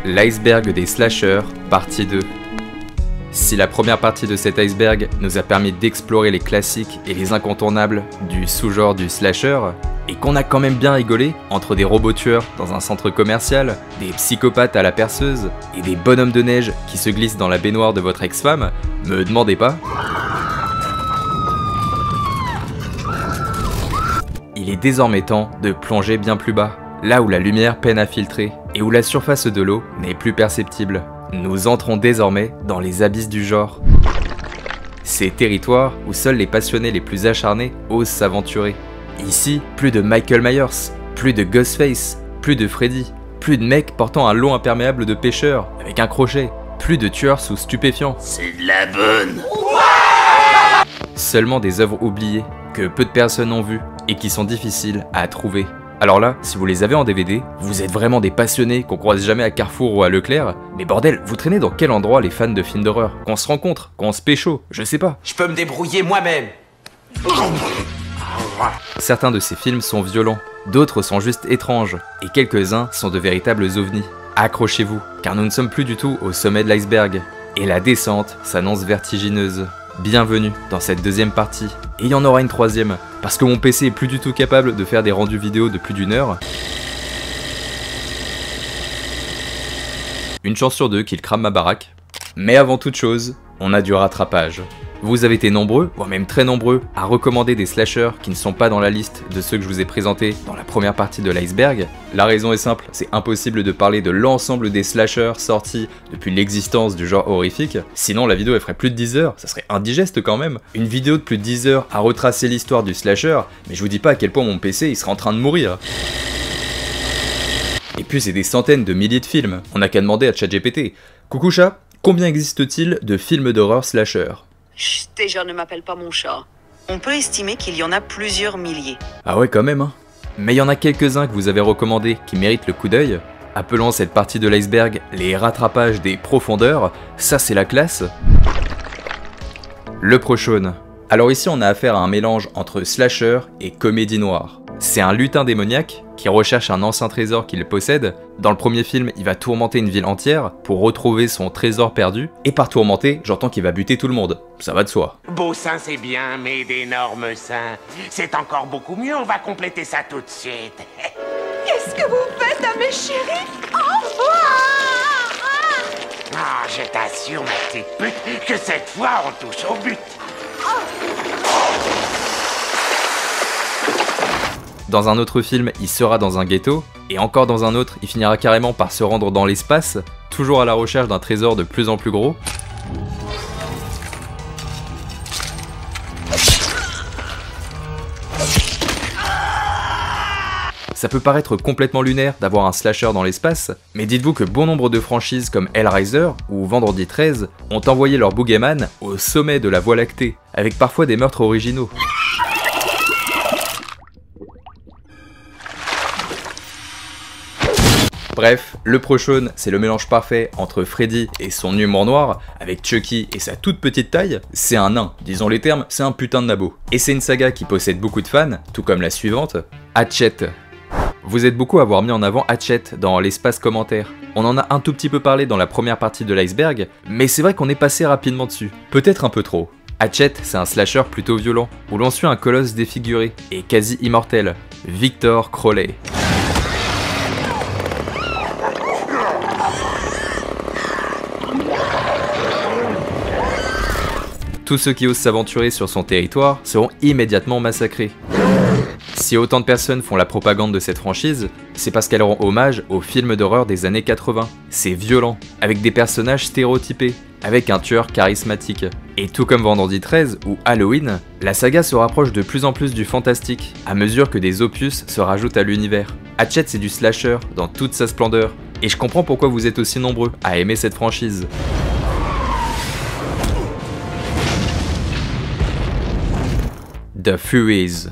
L'iceberg des slashers, partie 2. Si la première partie de cet iceberg nous a permis d'explorer les classiques et les incontournables du sous-genre du slasher, et qu'on a quand même bien rigolé entre des robots tueurs dans un centre commercial, des psychopathes à la perceuse et des bonhommes de neige qui se glissent dans la baignoire de votre ex-femme, me demandez pas. Il est désormais temps de plonger bien plus bas, là où la lumière peine à filtrer et où la surface de l'eau n'est plus perceptible. Nous entrons désormais dans les abysses du genre. Ces territoires où seuls les passionnés les plus acharnés osent s'aventurer. Ici, plus de Michael Myers, plus de Ghostface, plus de Freddy, plus de mecs portant un long imperméable de pêcheur avec un crochet, plus de tueurs sous stupéfiants. C'est de la bonne. Seulement des œuvres oubliées que peu de personnes ont vues et qui sont difficiles à trouver. Alors là, si vous les avez en DVD, vous êtes vraiment des passionnés qu'on croise jamais à Carrefour ou à Leclerc, mais bordel, vous traînez dans quel endroit les fans de films d'horreur? Qu'on se rencontre, qu'on se pécho, je sais pas. Je peux me débrouiller moi-même. Certains de ces films sont violents, d'autres sont juste étranges, et quelques-uns sont de véritables ovnis. Accrochez-vous, car nous ne sommes plus du tout au sommet de l'iceberg, et la descente s'annonce vertigineuse. Bienvenue dans cette deuxième partie, et il y en aura une troisième, parce que mon PC est plus du tout capable de faire des rendus vidéo de plus d'1 heure. Une chance sur deux qu'il crame ma baraque. Mais avant toute chose, on a du rattrapage. Vous avez été nombreux, voire même très nombreux, à recommander des slashers qui ne sont pas dans la liste de ceux que je vous ai présentés dans la première partie de l'iceberg. La raison est simple, c'est impossible de parler de l'ensemble des slashers sortis depuis l'existence du genre horrifique, sinon la vidéo elle ferait plus de 10 heures, ça serait indigeste quand même. Une vidéo de plus de 10 heures à retracer l'histoire du slasher, mais je vous dis pas à quel point mon PC il serait en train de mourir. Et puis c'est des centaines de milliers de films, on n'a qu'à demander à ChatGPT. Coucou chat, combien existe-t-il de films d'horreur slasher ? Chut, déjà ne m'appelle pas mon chat. On peut estimer qu'il y en a plusieurs milliers. Ah ouais quand même hein. Mais il y en a quelques-uns que vous avez recommandés qui méritent le coup d'œil. Appelons cette partie de l'iceberg les rattrapages des profondeurs, ça c'est la classe. Le Prochaune. Alors ici on a affaire à un mélange entre slasher et comédie noire. C'est un lutin démoniaque qui recherche un ancien trésor qu'il possède. Dans le premier film, il va tourmenter une ville entière pour retrouver son trésor perdu. Et par tourmenter, j'entends qu'il va buter tout le monde. Ça va de soi. Beau sein c'est bien, mais d'énormes seins, c'est encore beaucoup mieux, on va compléter ça tout de suite. Qu'est-ce que vous faites à mes chéris? Ah, je t'assure, ma petite pute, que cette fois on touche au but. Dans un autre film, il sera dans un ghetto, et encore dans un autre, il finira carrément par se rendre dans l'espace, toujours à la recherche d'un trésor de plus en plus gros. Ça peut paraître complètement lunaire d'avoir un slasher dans l'espace, mais dites-vous que bon nombre de franchises comme Hellraiser ou Vendredi 13 ont envoyé leur boogeyman au sommet de la Voie lactée, avec parfois des meurtres originaux. Bref, le Prochaune, c'est le mélange parfait entre Freddy et son humour noir, avec Chucky et sa toute petite taille. C'est un nain, disons les termes, c'est un putain de nabo. Et c'est une saga qui possède beaucoup de fans, tout comme la suivante, Hatchet. Vous êtes beaucoup à avoir mis en avant Hatchet dans l'espace commentaire. On en a un tout petit peu parlé dans la première partie de l'iceberg, mais c'est vrai qu'on est passé rapidement dessus. Peut-être un peu trop. Hatchet, c'est un slasher plutôt violent, où l'on suit un colosse défiguré et quasi immortel, Victor Crowley. Tous ceux qui osent s'aventurer sur son territoire seront immédiatement massacrés. Si autant de personnes font la propagande de cette franchise, c'est parce qu'elle rend hommage aux films d'horreur des années 80. C'est violent, avec des personnages stéréotypés, avec un tueur charismatique. Et tout comme Vendredi 13 ou Halloween, la saga se rapproche de plus en plus du fantastique, à mesure que des opus se rajoutent à l'univers. Hatchet c'est du slasher dans toute sa splendeur, et je comprends pourquoi vous êtes aussi nombreux à aimer cette franchise. The Furies.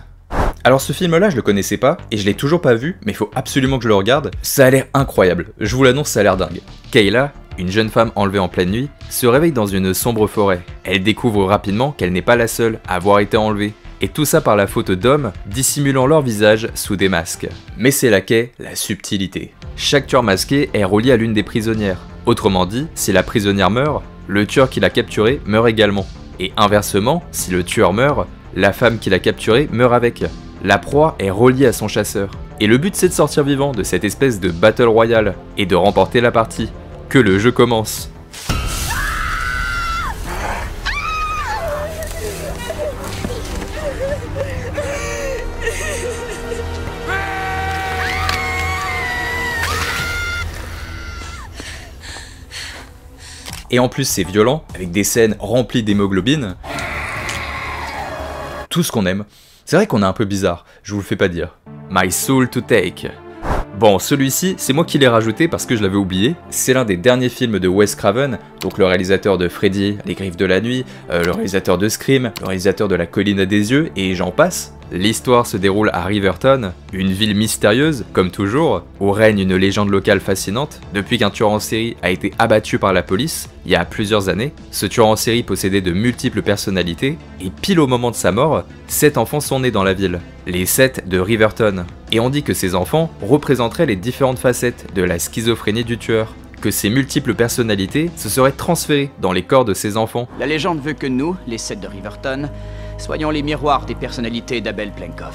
Alors ce film là je le connaissais pas et je l'ai toujours pas vu, mais il faut absolument que je le regarde, ça a l'air incroyable, je vous l'annonce, ça a l'air dingue. Kayla, une jeune femme enlevée en pleine nuit, se réveille dans une sombre forêt. Elle découvre rapidement qu'elle n'est pas la seule à avoir été enlevée. Et tout ça par la faute d'hommes dissimulant leur visage sous des masques. Mais c'est là qu'est la subtilité. Chaque tueur masqué est relié à l'une des prisonnières. Autrement dit, si la prisonnière meurt, le tueur qui l'a capturée meurt également. Et inversement, si le tueur meurt, la femme qui l'a capturée meurt avec. La proie est reliée à son chasseur. Et le but c'est de sortir vivant de cette espèce de battle royale et de remporter la partie. Que le jeu commence. Et en plus c'est violent, avec des scènes remplies d'hémoglobine. Tout ce qu'on aime. C'est vrai qu'on est un peu bizarre, je vous le fais pas dire. My Soul to Take. Bon, celui-ci, c'est moi qui l'ai rajouté parce que je l'avais oublié. C'est l'un des derniers films de Wes Craven, donc le réalisateur de Freddy, Les Griffes de la Nuit, le réalisateur de Scream, le réalisateur de La Colline à des yeux, et j'en passe. L'histoire se déroule à Riverton, une ville mystérieuse, comme toujours, où règne une légende locale fascinante. Depuis qu'un tueur en série a été abattu par la police, il y a plusieurs années, ce tueur en série possédait de multiples personnalités, et pile au moment de sa mort, 7 enfants sont nés dans la ville, les 7 de Riverton. Et on dit que ces enfants représenteraient les différentes facettes de la schizophrénie du tueur, que ces multiples personnalités se seraient transférées dans les corps de ces enfants. La légende veut que nous, les 7 de Riverton, soyons les miroirs des personnalités d'Abel Plenkov.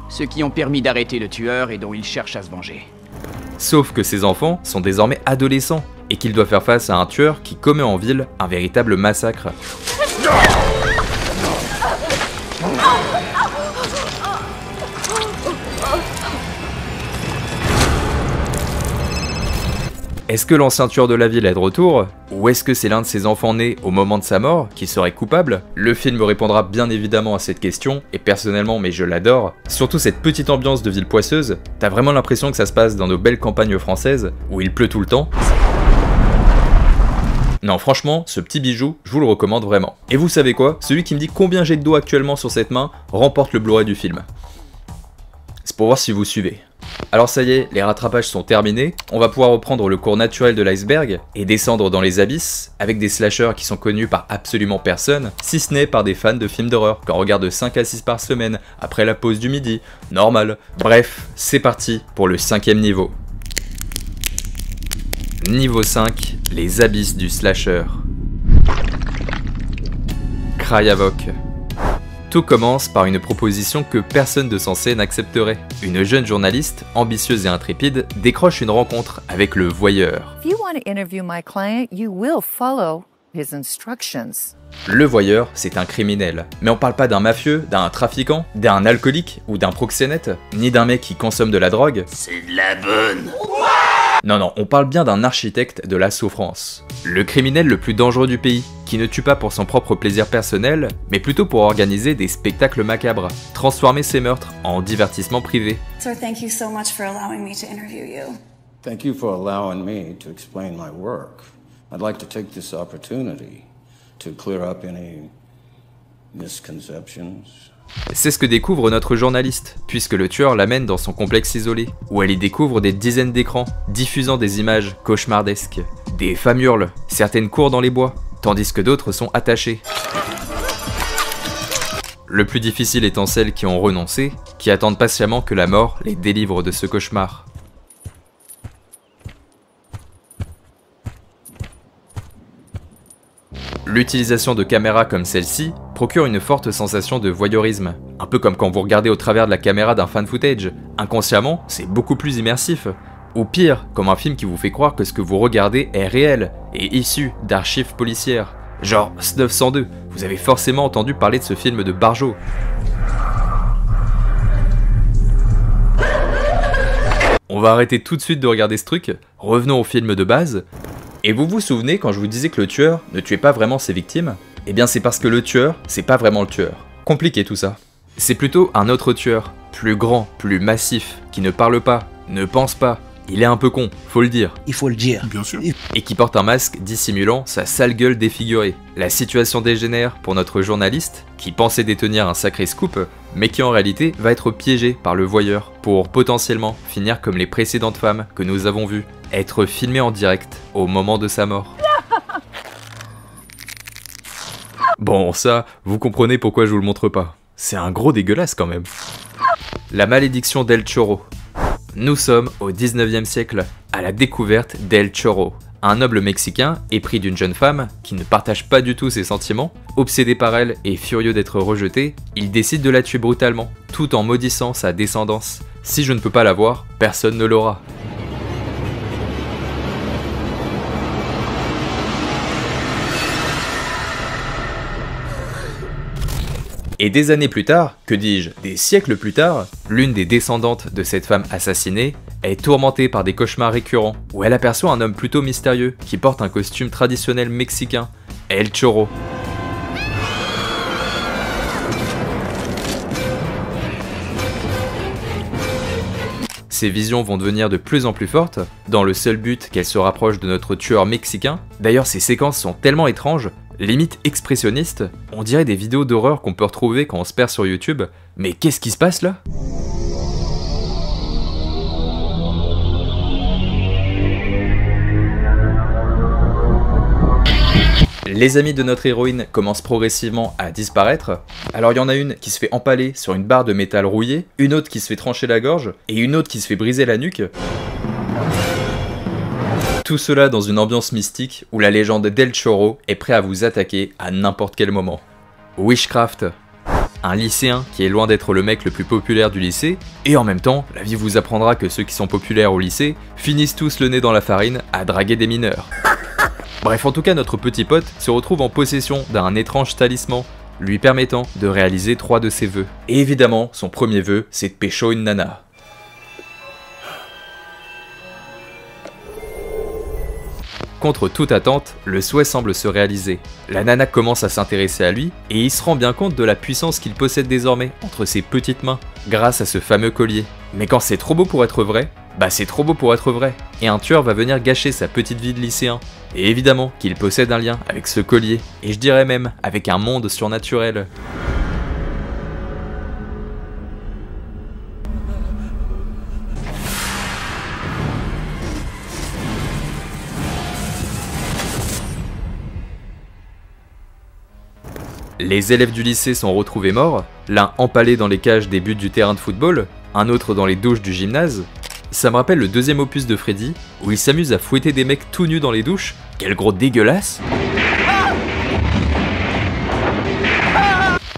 Ceux qui ont permis d'arrêter le tueur et dont il cherche à se venger. Sauf que ces enfants sont désormais adolescents, et qu'ils doivent faire face à un tueur qui commet en ville un véritable massacre. Est-ce que l'ancien tueur de la ville est de retour? Ou est-ce que c'est l'un de ses enfants nés au moment de sa mort qui serait coupable? Le film répondra bien évidemment à cette question, et personnellement, mais je l'adore. Surtout cette petite ambiance de ville poisseuse, t'as vraiment l'impression que ça se passe dans nos belles campagnes françaises, où il pleut tout le temps. Non, franchement, ce petit bijou, je vous le recommande vraiment. Et vous savez quoi? Celui qui me dit combien j'ai de dos actuellement sur cette main remporte le Blu-ray du film. C'est pour voir si vous suivez. Alors ça y est, les rattrapages sont terminés, on va pouvoir reprendre le cours naturel de l'iceberg et descendre dans les abysses avec des slashers qui sont connus par absolument personne, si ce n'est par des fans de films d'horreur, qu'on regarde 5 à 6 par semaine, après la pause du midi, normal. Bref, c'est parti pour le 5e niveau. Niveau 5, les abysses du slasher. Cry Havoc. Tout commence par une proposition que personne de sensé n'accepterait. Une jeune journaliste, ambitieuse et intrépide, décroche une rencontre avec le voyeur. If you want to interview my client, you will follow his instructions. Le voyeur, c'est un criminel. Mais on parle pas d'un mafieux, d'un trafiquant, d'un alcoolique ou d'un proxénète, ni d'un mec qui consomme de la drogue. C'est de la bonne. Non, on parle bien d'un architecte de la souffrance. Le criminel le plus dangereux du pays, qui ne tue pas pour son propre plaisir personnel, mais plutôt pour organiser des spectacles macabres, transformer ses meurtres en divertissement privé. Sir, thank you so much for allowing me to interview you. Thank you for allowing me to explain my work. I'd like to take this opportunity to clear up any misconceptions. C'est ce que découvre notre journaliste, puisque le tueur l'amène dans son complexe isolé, où elle y découvre des dizaines d'écrans, diffusant des images cauchemardesques. Des femmes hurlent, certaines courent dans les bois, tandis que d'autres sont attachées. Le plus difficile étant celles qui ont renoncé, qui attendent patiemment que la mort les délivre de ce cauchemar. L'utilisation de caméras comme celle-ci procure une forte sensation de voyeurisme, un peu comme quand vous regardez au travers de la caméra d'un fan footage. Inconsciemment, c'est beaucoup plus immersif. Ou pire, comme un film qui vous fait croire que ce que vous regardez est réel et issu d'archives policières. Genre S902, vous avez forcément entendu parler de ce film de Barjo. On va arrêter tout de suite de regarder ce truc, revenons au film de base. Et vous vous souvenez quand je vous disais que le tueur ne tuait pas vraiment ses victimes? Eh bien c'est parce que le tueur, c'est pas vraiment le tueur. Compliqué tout ça. C'est plutôt un autre tueur, plus grand, plus massif, qui ne parle pas, ne pense pas. Il est un peu con, faut le dire. Il faut le dire. Bien sûr. Et qui porte un masque dissimulant sa sale gueule défigurée. La situation dégénère pour notre journaliste, qui pensait détenir un sacré scoop, mais qui en réalité va être piégé par le voyeur, pour potentiellement finir comme les précédentes femmes que nous avons vues, être filmées en direct au moment de sa mort. Bon, ça, vous comprenez pourquoi je vous le montre pas. c'est un gros dégueulasse quand même. La malédiction d'El Chorro. Nous sommes au 19e siècle, à la découverte d'El Chorro, un noble mexicain épris d'une jeune femme qui ne partage pas du tout ses sentiments. Obsédé par elle et furieux d'être rejeté, il décide de la tuer brutalement, tout en maudissant sa descendance. Si je ne peux pas l'avoir, personne ne l'aura. Et des années plus tard, que dis-je, des siècles plus tard, l'une des descendantes de cette femme assassinée est tourmentée par des cauchemars récurrents, où elle aperçoit un homme plutôt mystérieux qui porte un costume traditionnel mexicain, El Chorro. Ces visions vont devenir de plus en plus fortes, dans le seul but qu'elle se rapproche de notre tueur mexicain. D'ailleurs, ces séquences sont tellement étranges, limite expressionnistes, on dirait des vidéos d'horreur qu'on peut retrouver quand on se perd sur YouTube. Mais qu'est-ce qui se passe là ? Les amis de notre héroïne commencent progressivement à disparaître. Alors il y en a une qui se fait empaler sur une barre de métal rouillé, une autre qui se fait trancher la gorge, et une autre qui se fait briser la nuque. Tout cela dans une ambiance mystique où la légende d'El Chorro est prêt à vous attaquer à n'importe quel moment. Witchcraft. Un lycéen qui est loin d'être le mec le plus populaire du lycée, et en même temps, la vie vous apprendra que ceux qui sont populaires au lycée finissent tous le nez dans la farine à draguer des mineurs. Bref, en tout cas, notre petit pote se retrouve en possession d'un étrange talisman, lui permettant de réaliser 3 de ses vœux. Et évidemment, son premier vœu, c'est de pécho une nana. Contre toute attente, le souhait semble se réaliser. La nana commence à s'intéresser à lui, et il se rend bien compte de la puissance qu'il possède désormais entre ses petites mains, grâce à ce fameux collier. Mais quand c'est trop beau pour être vrai, bah c'est trop beau pour être vrai, et un tueur va venir gâcher sa petite vie de lycéen. Et évidemment qu'il possède un lien avec ce collier, et je dirais même avec un monde surnaturel. Les élèves du lycée sont retrouvés morts, l'un empalé dans les cages des buts du terrain de football, un autre dans les douches du gymnase. Ça me rappelle le deuxième opus de Freddy, où il s'amuse à fouetter des mecs tout nus dans les douches. Quel gros dégueulasse!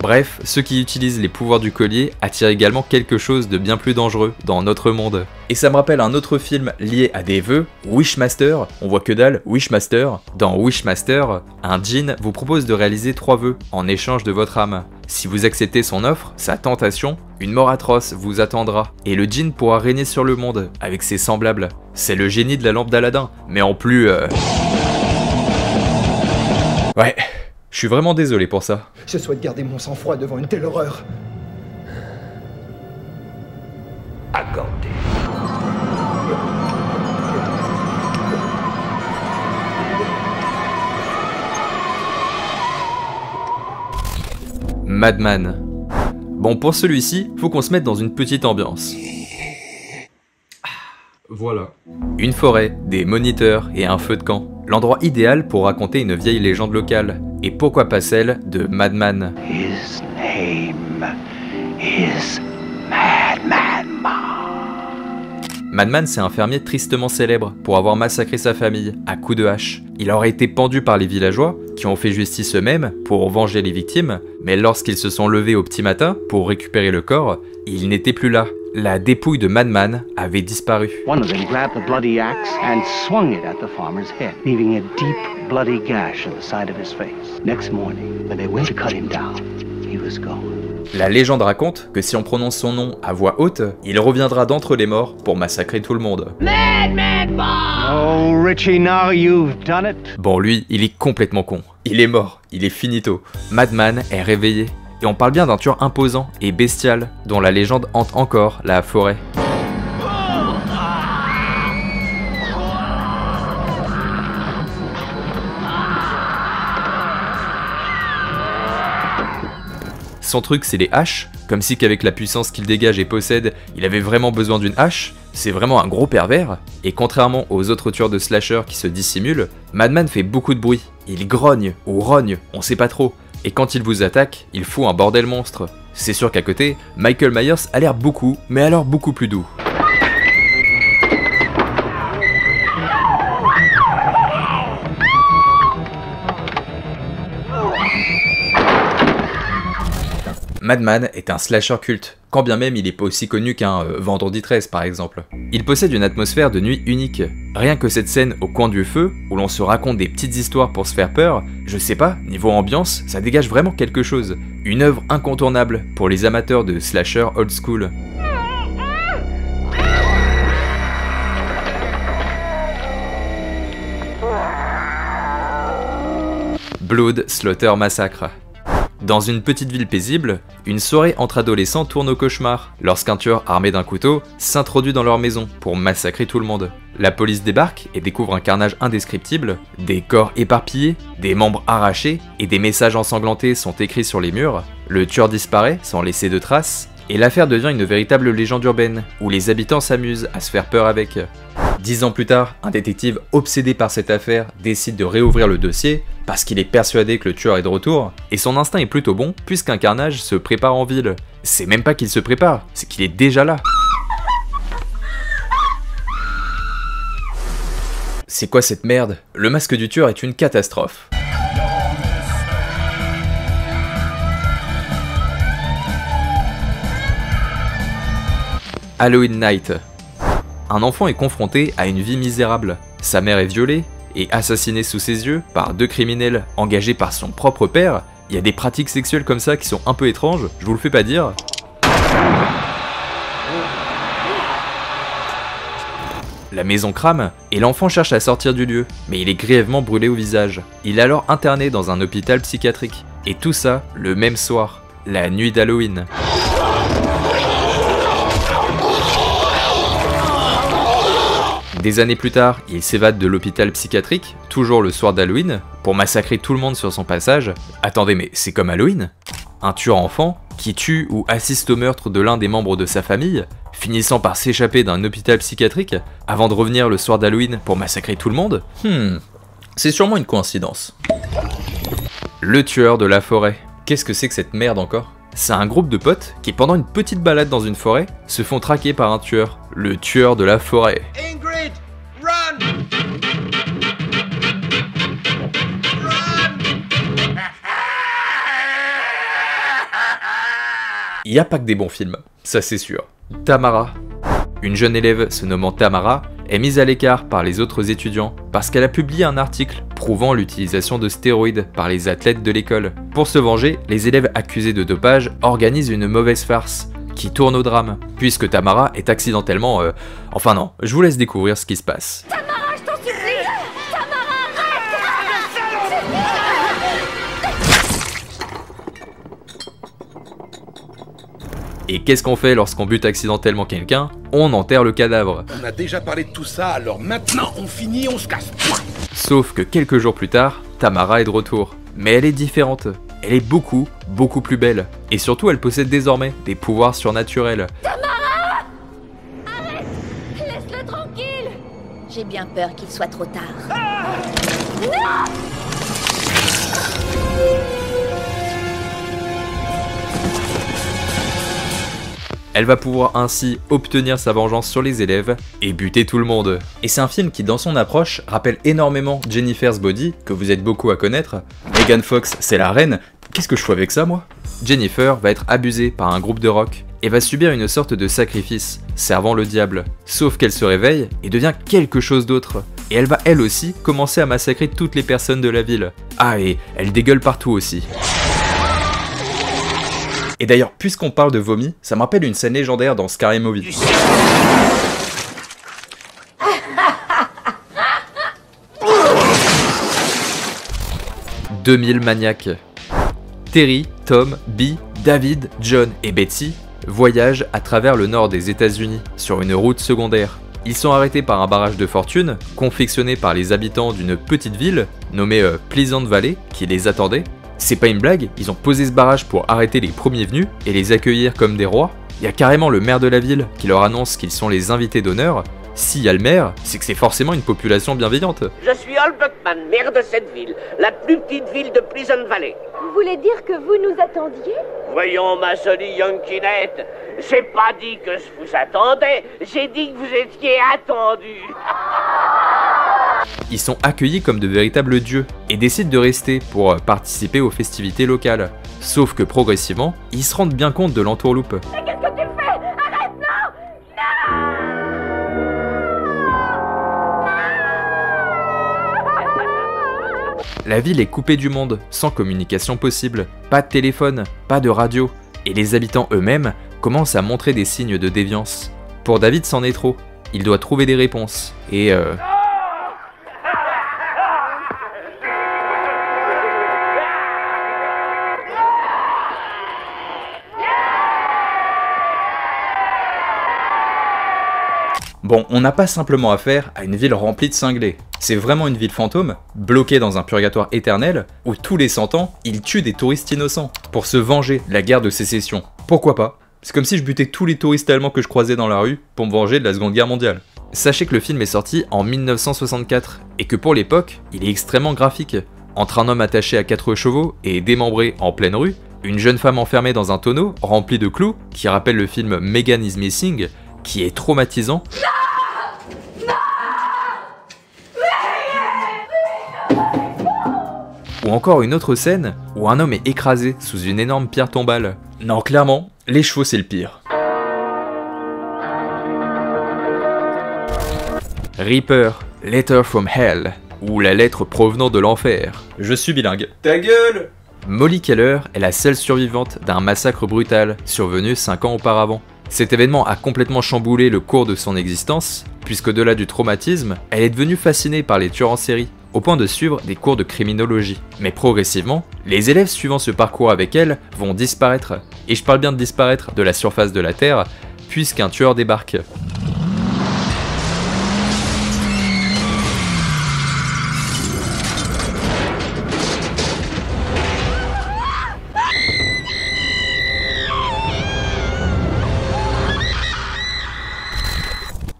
Bref, ceux qui utilisent les pouvoirs du collier attirent également quelque chose de bien plus dangereux dans notre monde. Et ça me rappelle un autre film lié à des vœux, Wishmaster. On voit que dalle, Wishmaster. Dans Wishmaster, un djinn vous propose de réaliser 3 vœux en échange de votre âme. Si vous acceptez son offre, sa tentation, une mort atroce vous attendra. Et le djinn pourra régner sur le monde avec ses semblables. C'est le génie de la lampe d'Aladin, mais en plus... Ouais... Je suis vraiment désolé pour ça. Je souhaite garder mon sang-froid devant une telle horreur. Accordé. Madman. Bon, pour celui-ci, faut qu'on se mette dans une petite ambiance. Voilà. Une forêt, des moniteurs et un feu de camp. L'endroit idéal pour raconter une vieille légende locale. Et pourquoi pas celle de Madman. His name is Madman. Madman, c'est un fermier tristement célèbre pour avoir massacré sa famille à coups de hache. Il aurait été pendu par les villageois, qui ont fait justice eux-mêmes pour venger les victimes, mais lorsqu'ils se sont levés au petit matin pour récupérer le corps, il n'était plus là. La dépouille de Madman avait disparu. One of them grabbed the bloody axe and swung it at the farmer's head, leaving a deep bloody gash on the side of his face. Next morning, when they went to cut him down, he was gone. La légende raconte que si on prononce son nom à voix haute, il reviendra d'entre les morts pour massacrer tout le monde. Oh, Richie, now you've done it. Bon, lui, il est complètement con. Il est mort, il est finito. Madman est réveillé. Et on parle bien d'un tueur imposant et bestial, dont la légende hante encore la forêt. Son truc, c'est les haches, comme si qu'avec la puissance qu'il dégage et possède, il avait vraiment besoin d'une hache. C'est vraiment un gros pervers, et contrairement aux autres tueurs de slasher qui se dissimulent, Madman fait beaucoup de bruit. Il grogne ou rogne, on sait pas trop, Et quand il vous attaque, il fout un bordel monstre. C'est sûr qu'à côté, Michael Myers a l'air beaucoup, mais alors beaucoup plus doux. Madman est un slasher culte, quand bien même il est pas aussi connu qu'un Vendredi 13 par exemple. Il possède une atmosphère de nuit unique. Rien que cette scène au coin du feu, où l'on se raconte des petites histoires pour se faire peur, je sais pas, niveau ambiance, ça dégage vraiment quelque chose. Une œuvre incontournable pour les amateurs de slasher old school. Blood Slaughter Massacre. Dans une petite ville paisible, une soirée entre adolescents tourne au cauchemar lorsqu'un tueur armé d'un couteau s'introduit dans leur maison pour massacrer tout le monde. La police débarque et découvre un carnage indescriptible, des corps éparpillés, des membres arrachés et des messages ensanglantés sont écrits sur les murs. Le tueur disparaît sans laisser de traces et l'affaire devient une véritable légende urbaine où les habitants s'amusent à se faire peur avec. 10 ans plus tard, un détective obsédé par cette affaire décide de réouvrir le dossier parce qu'il est persuadé que le tueur est de retour, et son instinct est plutôt bon puisqu'un carnage se prépare en ville. C'est même pas qu'il se prépare, c'est qu'il est déjà là. C'est quoi cette merde? Le masque du tueur est une catastrophe. Halloween Night. Un enfant est confronté à une vie misérable. Sa mère est violée et assassinée sous ses yeux par 2 criminels engagés par son propre père. Il y a des pratiques sexuelles comme ça qui sont un peu étranges, je vous le fais pas dire. La maison crame et l'enfant cherche à sortir du lieu, mais il est grièvement brûlé au visage. Il est alors interné dans un hôpital psychiatrique. Et tout ça le même soir, la nuit d'Halloween. Des années plus tard, il s'évade de l'hôpital psychiatrique, toujours le soir d'Halloween, pour massacrer tout le monde sur son passage. Attendez, mais c'est comme Halloween? Un tueur enfant qui tue ou assiste au meurtre de l'un des membres de sa famille, finissant par s'échapper d'un hôpital psychiatrique, avant de revenir le soir d'Halloween pour massacrer tout le monde? C'est sûrement une coïncidence. Le tueur de la forêt. Qu'est-ce que c'est que cette merde encore? C'est un groupe de potes qui, pendant une petite balade dans une forêt, se font traquer par un tueur. Le tueur de la forêt. Ingrid, run! Il n'y a pas que des bons films, ça c'est sûr. Tamara. Une jeune élève se nommant Tamara est mise à l'écart par les autres étudiants parce qu'elle a publié un article prouvant l'utilisation de stéroïdes par les athlètes de l'école. Pour se venger, les élèves accusés de dopage organisent une mauvaise farce qui tourne au drame, puisque Tamara est accidentellement... Enfin non, je vous laisse découvrir ce qui se passe. Tamara, je t'en supplie! Tamara, Et qu'est-ce qu'on fait lorsqu'on bute accidentellement quelqu'un? On enterre le cadavre. On a déjà parlé de tout ça, alors maintenant on finit, on se casse. Sauf que quelques jours plus tard, Tamara est de retour. Mais elle est différente. Elle est beaucoup plus belle. Et surtout, elle possède désormais des pouvoirs surnaturels. Tamara! Arrête! Laisse-le tranquille! J'ai bien peur qu'il soit trop tard. Non! Elle va pouvoir ainsi obtenir sa vengeance sur les élèves et buter tout le monde. Et c'est un film qui, dans son approche, rappelle énormément Jennifer's Body, que vous êtes beaucoup à connaître. Megan Fox, c'est la reine. Qu'est-ce que je fais avec ça, moi? Jennifer va être abusée par un groupe de rock et va subir une sorte de sacrifice, servant le diable. Sauf qu'elle se réveille et devient quelque chose d'autre. Et elle va elle aussi commencer à massacrer toutes les personnes de la ville. Ah, et elle dégueule partout aussi. Et d'ailleurs, puisqu'on parle de vomi, ça me rappelle une scène légendaire dans Scary Movie. « 2000 maniaques. Terry, Tom, Bee, David, John et Betsy voyagent à travers le nord des États-Unis sur une route secondaire. Ils sont arrêtés par un barrage de fortune, confectionné par les habitants d'une petite ville nommée Pleasant Valley, qui les attendait. C'est pas une blague, ils ont posé ce barrage pour arrêter les premiers venus et les accueillir comme des rois. Il y a carrément le maire de la ville qui leur annonce qu'ils sont les invités d'honneur. S'il y a le maire, c'est que c'est forcément une population bienveillante. Je suis Hal Buckman, maire de cette ville, la plus petite ville de Pleasant Valley. Vous voulez dire que vous nous attendiez? Voyons, ma jolie Yankinette, j'ai pas dit que je vous attendais, j'ai dit que vous étiez attendus. Ils sont accueillis comme de véritables dieux et décident de rester pour participer aux festivités locales. Sauf que progressivement, ils se rendent bien compte de l'entourloupe. Mais qu'est-ce que tu fais? Arrête, non! La ville est coupée du monde, sans communication possible, pas de téléphone, pas de radio, et les habitants eux-mêmes commencent à montrer des signes de déviance. Pour David, c'en est trop. Il doit trouver des réponses, et bon, on n'a pas simplement affaire à une ville remplie de cinglés. C'est vraiment une ville fantôme, bloquée dans un purgatoire éternel, où tous les 100 ans, ils tuent des touristes innocents, pour se venger de la guerre de sécession. Pourquoi pas? C'est comme si je butais tous les touristes allemands que je croisais dans la rue pour me venger de la Seconde Guerre mondiale. Sachez que le film est sorti en 1964, et que pour l'époque, il est extrêmement graphique. Entre un homme attaché à 4 chevaux et démembré en pleine rue, une jeune femme enfermée dans un tonneau rempli de clous, qui rappelle le film Megan is Missing, qui est traumatisant. Ou encore une autre scène où un homme est écrasé sous une énorme pierre tombale. Non, clairement, les chevaux c'est le pire. Reaper, Letter from Hell, ou la lettre provenant de l'enfer. Je suis bilingue. Ta gueule! Molly Keller est la seule survivante d'un massacre brutal survenu 5 ans auparavant. Cet événement a complètement chamboulé le cours de son existence, puisqu'au-delà du traumatisme, elle est devenue fascinée par les tueurs en série, au point de suivre des cours de criminologie. Mais progressivement, les élèves suivant ce parcours avec elle vont disparaître, et je parle bien de disparaître de la surface de la Terre, puisqu'un tueur débarque.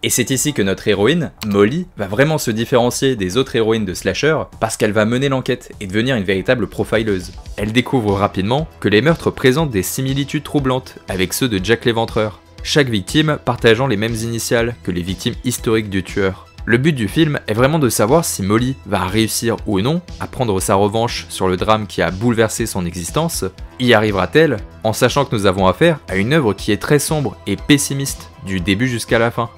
Et c'est ici que notre héroïne, Molly, va vraiment se différencier des autres héroïnes de slasher parce qu'elle va mener l'enquête et devenir une véritable profileuse. Elle découvre rapidement que les meurtres présentent des similitudes troublantes avec ceux de Jack l'Éventreur, chaque victime partageant les mêmes initiales que les victimes historiques du tueur. Le but du film est vraiment de savoir si Molly va réussir ou non à prendre sa revanche sur le drame qui a bouleversé son existence. Y arrivera-t-elle en sachant que nous avons affaire à une œuvre qui est très sombre et pessimiste du début jusqu'à la fin.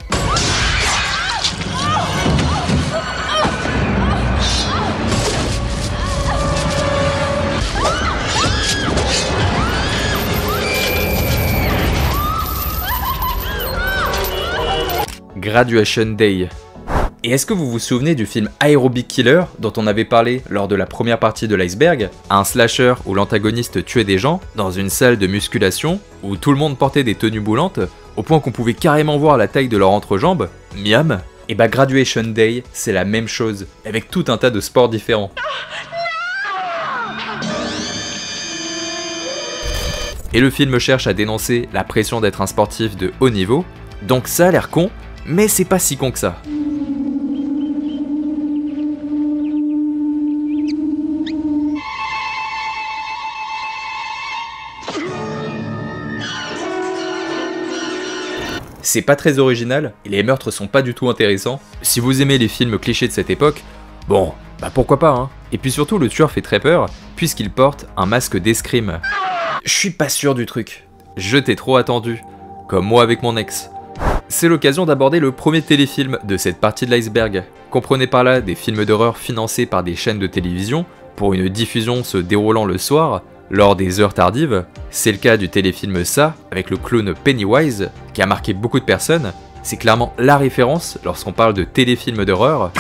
Graduation Day. Et est-ce que vous vous souvenez du film Aerobic Killer dont on avait parlé lors de la première partie de l'iceberg? Un slasher où l'antagoniste tuait des gens dans une salle de musculation où tout le monde portait des tenues boulantes au point qu'on pouvait carrément voir la taille de leur entrejambe. Miam. Et bah Graduation Day, c'est la même chose, avec tout un tas de sports différents. Et le film cherche à dénoncer la pression d'être un sportif de haut niveau, donc ça a l'air con, mais c'est pas si con que ça. C'est pas très original, et les meurtres sont pas du tout intéressants. Si vous aimez les films clichés de cette époque, bon, bah pourquoi pas hein. Et puis surtout le tueur fait très peur, puisqu'il porte un masque d'escrime. Je suis pas sûr du truc. Je t'ai trop attendu, comme moi avec mon ex. C'est l'occasion d'aborder le premier téléfilm de cette partie de l'iceberg. Comprenez par là des films d'horreur financés par des chaînes de télévision, pour une diffusion se déroulant le soir, lors des heures tardives. C'est le cas du téléfilm Ça, avec le clown Pennywise, qui a marqué beaucoup de personnes. C'est clairement la référence lorsqu'on parle de téléfilm d'horreur.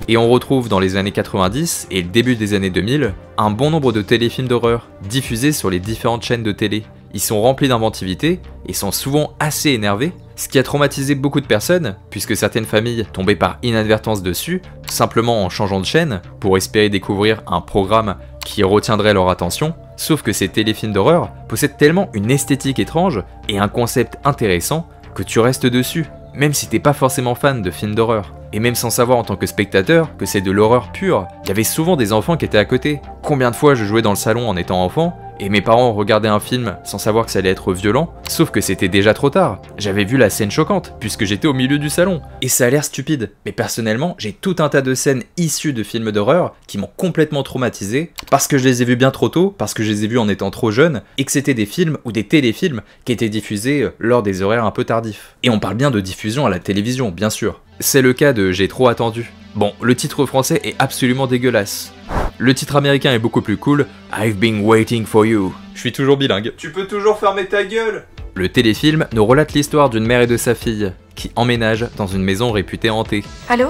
Et on retrouve dans les années 90 et le début des années 2000 un bon nombre de téléfilms d'horreur diffusés sur les différentes chaînes de télé. Ils sont remplis d'inventivité et sont souvent assez énervés, ce qui a traumatisé beaucoup de personnes puisque certaines familles tombaient par inadvertance dessus, simplement en changeant de chaîne pour espérer découvrir un programme qui retiendrait leur attention, sauf que ces téléfilms d'horreur possèdent tellement une esthétique étrange et un concept intéressant que tu restes dessus, même si t'es pas forcément fan de films d'horreur. Et même sans savoir en tant que spectateur que c'est de l'horreur pure, il y avait souvent des enfants qui étaient à côté. Combien de fois je jouais dans le salon en étant enfant, et mes parents regardaient un film sans savoir que ça allait être violent, sauf que c'était déjà trop tard. J'avais vu la scène choquante, puisque j'étais au milieu du salon. Et ça a l'air stupide, mais personnellement, j'ai tout un tas de scènes issues de films d'horreur qui m'ont complètement traumatisé, parce que je les ai vus bien trop tôt, parce que je les ai vus en étant trop jeune, et que c'était des films ou des téléfilms qui étaient diffusés lors des horaires un peu tardifs. Et on parle bien de diffusion à la télévision, bien sûr. C'est le cas de J'ai trop attendu. Bon, le titre français est absolument dégueulasse. Le titre américain est beaucoup plus cool, I've been waiting for you. Je suis toujours bilingue. Tu peux toujours fermer ta gueule. Le téléfilm nous relate l'histoire d'une mère et de sa fille, qui emménagent dans une maison réputée hantée. Allô?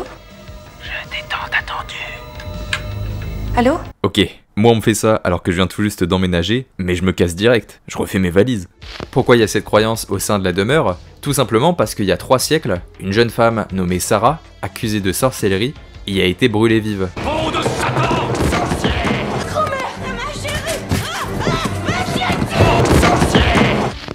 Je t'ai tant attendu. Allô? Ok, moi on me fait ça alors que je viens tout juste d'emménager, mais je me casse direct, je refais mes valises. Pourquoi il y a cette croyance au sein de la demeure? Tout simplement parce qu'il y a 3 siècles, une jeune femme nommée Sarah, accusée de sorcellerie, y a été brûlée vive. Bon de Satan!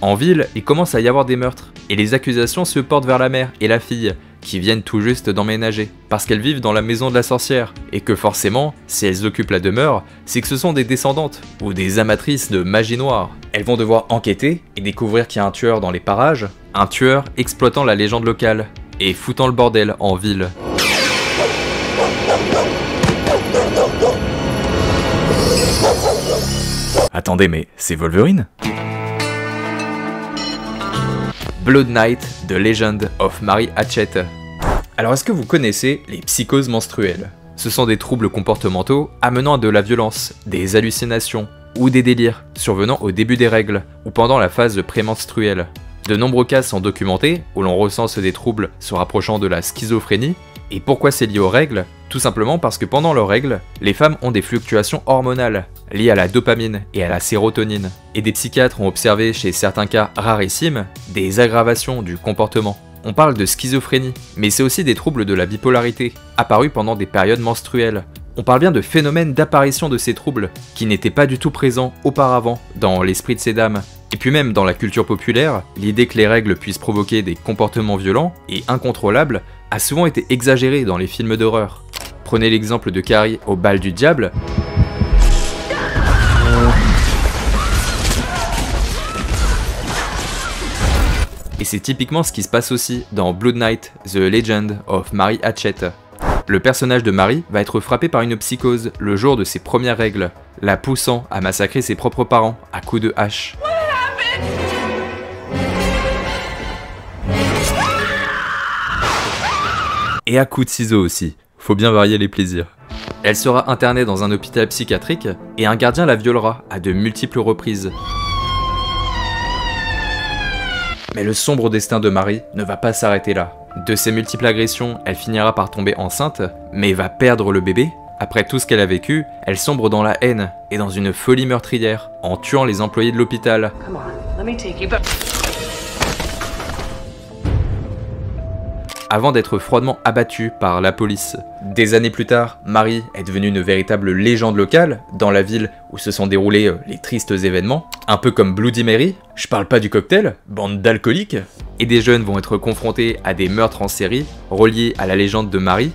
En ville, il commence à y avoir des meurtres, et les accusations se portent vers la mère et la fille, qui viennent tout juste d'emménager, parce qu'elles vivent dans la maison de la sorcière, et que forcément, si elles occupent la demeure, c'est que ce sont des descendantes, ou des amatrices de magie noire. Elles vont devoir enquêter, et découvrir qu'il y a un tueur dans les parages, un tueur exploitant la légende locale, et foutant le bordel en ville. Attendez, mais c'est Wolverine ? Blood Night, The Legend of Mary Hatchet. Alors est-ce que vous connaissez les psychoses menstruelles? Ce sont des troubles comportementaux amenant à de la violence, des hallucinations ou des délires survenant au début des règles ou pendant la phase prémenstruelle. De nombreux cas sont documentés où l'on recense des troubles se rapprochant de la schizophrénie. Et pourquoi c'est lié aux règles? Tout simplement parce que pendant leurs règles, les femmes ont des fluctuations hormonales liées à la dopamine et à la sérotonine. Et des psychiatres ont observé chez certains cas rarissimes des aggravations du comportement. On parle de schizophrénie, mais c'est aussi des troubles de la bipolarité, apparus pendant des périodes menstruelles. On parle bien de phénomènes d'apparition de ces troubles, qui n'étaient pas du tout présents auparavant dans l'esprit de ces dames. Et puis même dans la culture populaire, l'idée que les règles puissent provoquer des comportements violents et incontrôlables a souvent été exagérée dans les films d'horreur. Prenez l'exemple de Carrie au bal du diable. Et c'est typiquement ce qui se passe aussi dans Blood Night, The Legend of Mary Hatchet. Le personnage de Mary va être frappé par une psychose le jour de ses premières règles, la poussant à massacrer ses propres parents à coups de hache. Et à coups de ciseaux aussi, faut bien varier les plaisirs. Elle sera internée dans un hôpital psychiatrique et un gardien la violera à de multiples reprises. Mais le sombre destin de Mary ne va pas s'arrêter là. De ses multiples agressions, elle finira par tomber enceinte, mais va perdre le bébé. Après tout ce qu'elle a vécu, elle sombre dans la haine et dans une folie meurtrière, en tuant les employés de l'hôpital. Avant d'être froidement abattue par la police. Des années plus tard, Mary est devenue une véritable légende locale dans la ville où se sont déroulés les tristes événements, un peu comme Bloody Mary, je parle pas du cocktail, bande d'alcooliques, et des jeunes vont être confrontés à des meurtres en série reliés à la légende de Mary.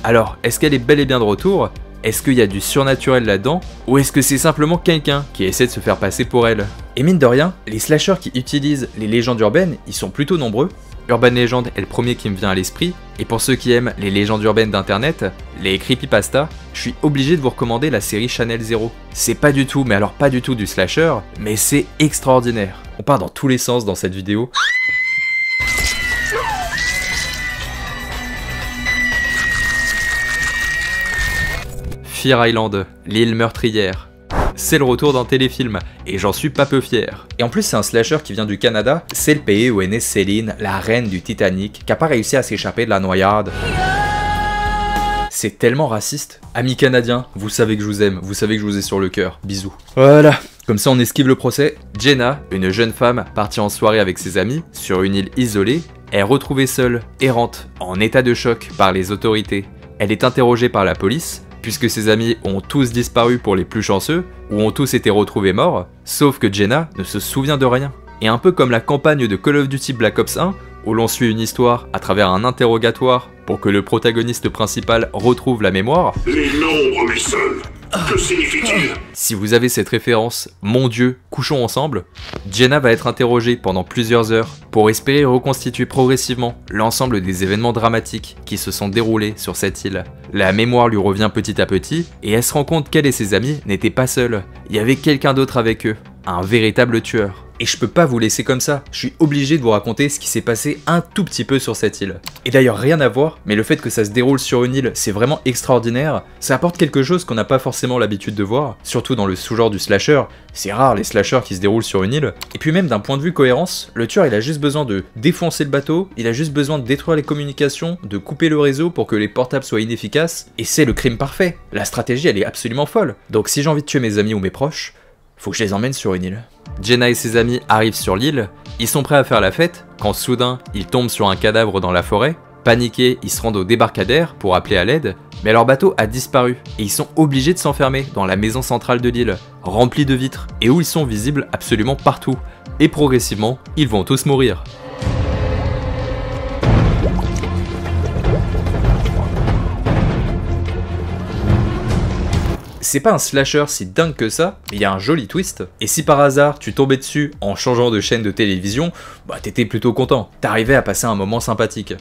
Alors, est-ce qu'elle est bel et bien de retour ? Est-ce qu'il y a du surnaturel là-dedans? Ou est-ce que c'est simplement quelqu'un qui essaie de se faire passer pour elle? Et mine de rien, les slashers qui utilisent les légendes urbaines, ils sont plutôt nombreux. Urban Legend est le premier qui me vient à l'esprit, et pour ceux qui aiment les légendes urbaines d'internet, les creepypasta, je suis obligé de vous recommander la série Channel Zero. C'est pas du tout, mais alors pas du tout du slasher, mais c'est extraordinaire. On part dans tous les sens dans cette vidéo. Fear Island, l'île meurtrière. C'est le retour d'un téléfilm, et j'en suis pas peu fier. Et en plus c'est un slasher qui vient du Canada, c'est le pays où est née Céline, la reine du Titanic, qui a pas réussi à s'échapper de la noyade. C'est tellement raciste. Amis canadiens, vous savez que je vous aime, vous savez que je vous ai sur le cœur, bisous. Voilà, comme ça on esquive le procès. Jenna, une jeune femme partie en soirée avec ses amis, sur une île isolée, est retrouvée seule, errante, en état de choc par les autorités. Elle est interrogée par la police, puisque ses amis ont tous disparu pour les plus chanceux, ou ont tous été retrouvés morts, sauf que Jenna ne se souvient de rien. Et un peu comme la campagne de Call of Duty Black Ops 1, où l'on suit une histoire à travers un interrogatoire pour que le protagoniste principal retrouve la mémoire. Les nombres, mes seuls, que signifient-ils? Si vous avez cette référence, mon Dieu, couchons ensemble, Jenna va être interrogée pendant plusieurs heures pour espérer reconstituer progressivement l'ensemble des événements dramatiques qui se sont déroulés sur cette île. La mémoire lui revient petit à petit et elle se rend compte qu'elle et ses amis n'étaient pas seuls, il y avait quelqu'un d'autre avec eux, un véritable tueur. Et je peux pas vous laisser comme ça, je suis obligé de vous raconter ce qui s'est passé un tout petit peu sur cette île. Et d'ailleurs rien à voir, mais le fait que ça se déroule sur une île, c'est vraiment extraordinaire, ça apporte quelque chose qu'on n'a pas forcément l'habitude de voir, surtout dans le sous-genre du slasher, c'est rare les slashers qui se déroulent sur une île. Et puis même d'un point de vue cohérence, le tueur il a juste besoin de défoncer le bateau, il a juste besoin de détruire les communications, de couper le réseau pour que les portables soient inefficaces, et c'est le crime parfait. La stratégie elle est absolument folle. Donc si j'ai envie de tuer mes amis ou mes proches, faut que je les emmène sur une île. Jenna et ses amis arrivent sur l'île, ils sont prêts à faire la fête, quand soudain, ils tombent sur un cadavre dans la forêt. Paniqués, ils se rendent au débarcadère pour appeler à l'aide, mais leur bateau a disparu, et ils sont obligés de s'enfermer dans la maison centrale de l'île, remplie de vitres, et où ils sont visibles absolument partout. Et progressivement, ils vont tous mourir. C'est pas un slasher si dingue que ça, mais il y a un joli twist. Et si par hasard tu tombais dessus en changeant de chaîne de télévision, bah t'étais plutôt content, t'arrivais à passer un moment sympathique.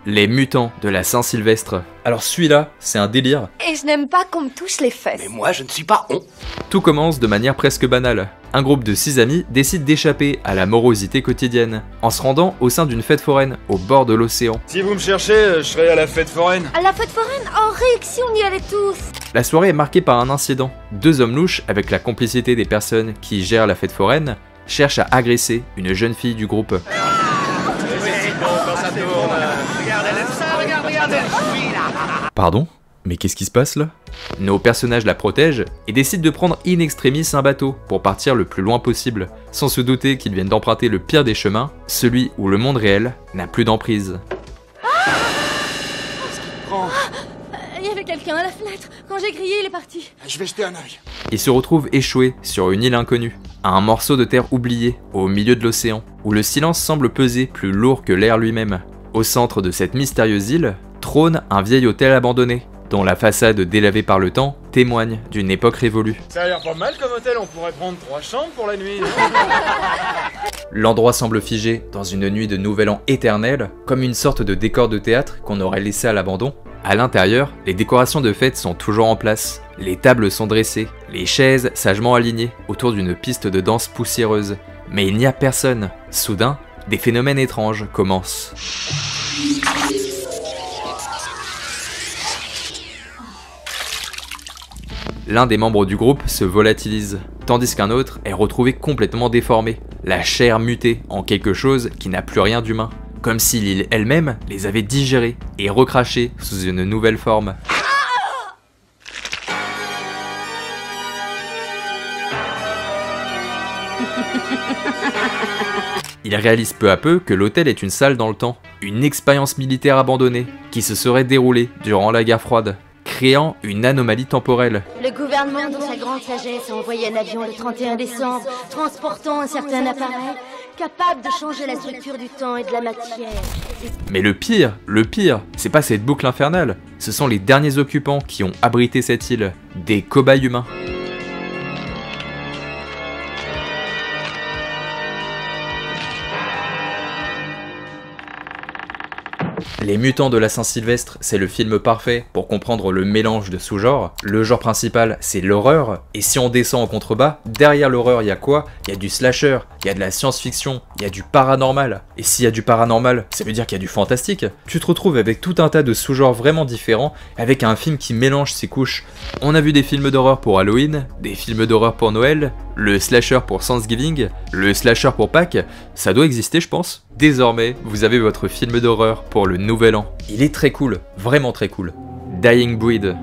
Les mutants de la Saint-Sylvestre. Alors celui-là, c'est un délire. Et je n'aime pas qu'on me touche les fesses. Mais moi, je ne suis pas on. Tout commence de manière presque banale. Un groupe de 6 amis décide d'échapper à la morosité quotidienne, en se rendant au sein d'une fête foraine, au bord de l'océan. Si vous me cherchez, je serai à la fête foraine. À la fête foraine? Oh, Rick, si on y allait tous. La soirée est marquée par un incident. 2 hommes louches, avec la complicité des personnes qui gèrent la fête foraine, cherchent à agresser une jeune fille du groupe. Pardon? Mais qu'est-ce qui se passe là? Nos personnages la protègent et décident de prendre in extremis un bateau pour partir le plus loin possible, sans se douter qu'ils viennent d'emprunter le pire des chemins, celui où le monde réel n'a plus d'emprise. Il y avait quelqu'un à la fenêtre. Quand j'ai crié, il est parti. Je vais jeter un œil. Ils se retrouvent échoués sur une île inconnue, à un morceau de terre oublié, au milieu de l'océan, où le silence semble peser plus lourd que l'air lui-même. Au centre de cette mystérieuse île, trône un vieil hôtel abandonné, dont la façade délavée par le temps témoigne d'une époque révolue. Ça a l'air pas mal comme hôtel, on pourrait prendre 3 chambres pour la nuit. L'endroit semble figé dans une nuit de nouvel an éternel, comme une sorte de décor de théâtre qu'on aurait laissé à l'abandon. À l'intérieur, les décorations de fête sont toujours en place, les tables sont dressées, les chaises sagement alignées autour d'une piste de danse poussiéreuse. Mais il n'y a personne. Soudain, des phénomènes étranges commencent. L'un des membres du groupe se volatilise, tandis qu'un autre est retrouvé complètement déformé, la chair mutée en quelque chose qui n'a plus rien d'humain, comme si l'île elle-même les avait digérés et recrachés sous une nouvelle forme. Il réalise peu à peu que l'hôtel est une salle dans le temps, une expérience militaire abandonnée qui se serait déroulée durant la guerre froide, créant une anomalie temporelle. Le gouvernement, dans sa grande sagesse, a envoyé un avion le 31 décembre, transportant un certain appareil, capable de changer la structure du temps et de la matière. Mais le pire, c'est pas cette boucle infernale, ce sont les derniers occupants qui ont abrité cette île, des cobayes humains. Les mutants de la Saint-Sylvestre, c'est le film parfait pour comprendre le mélange de sous-genres. Le genre principal, c'est l'horreur, et si on descend en contrebas, derrière l'horreur, il y a quoi? Il y a du slasher, il y a de la science-fiction, il y a du paranormal. Et s'il y a du paranormal, ça veut dire qu'il y a du fantastique. Tu te retrouves avec tout un tas de sous-genres vraiment différents, avec un film qui mélange ses couches. On a vu des films d'horreur pour Halloween, des films d'horreur pour Noël, le slasher pour Thanksgiving, le slasher pour Pâques, ça doit exister je pense. Désormais, vous avez votre film d'horreur pour le nouvel an. Il est très cool, vraiment très cool. Dying Breed.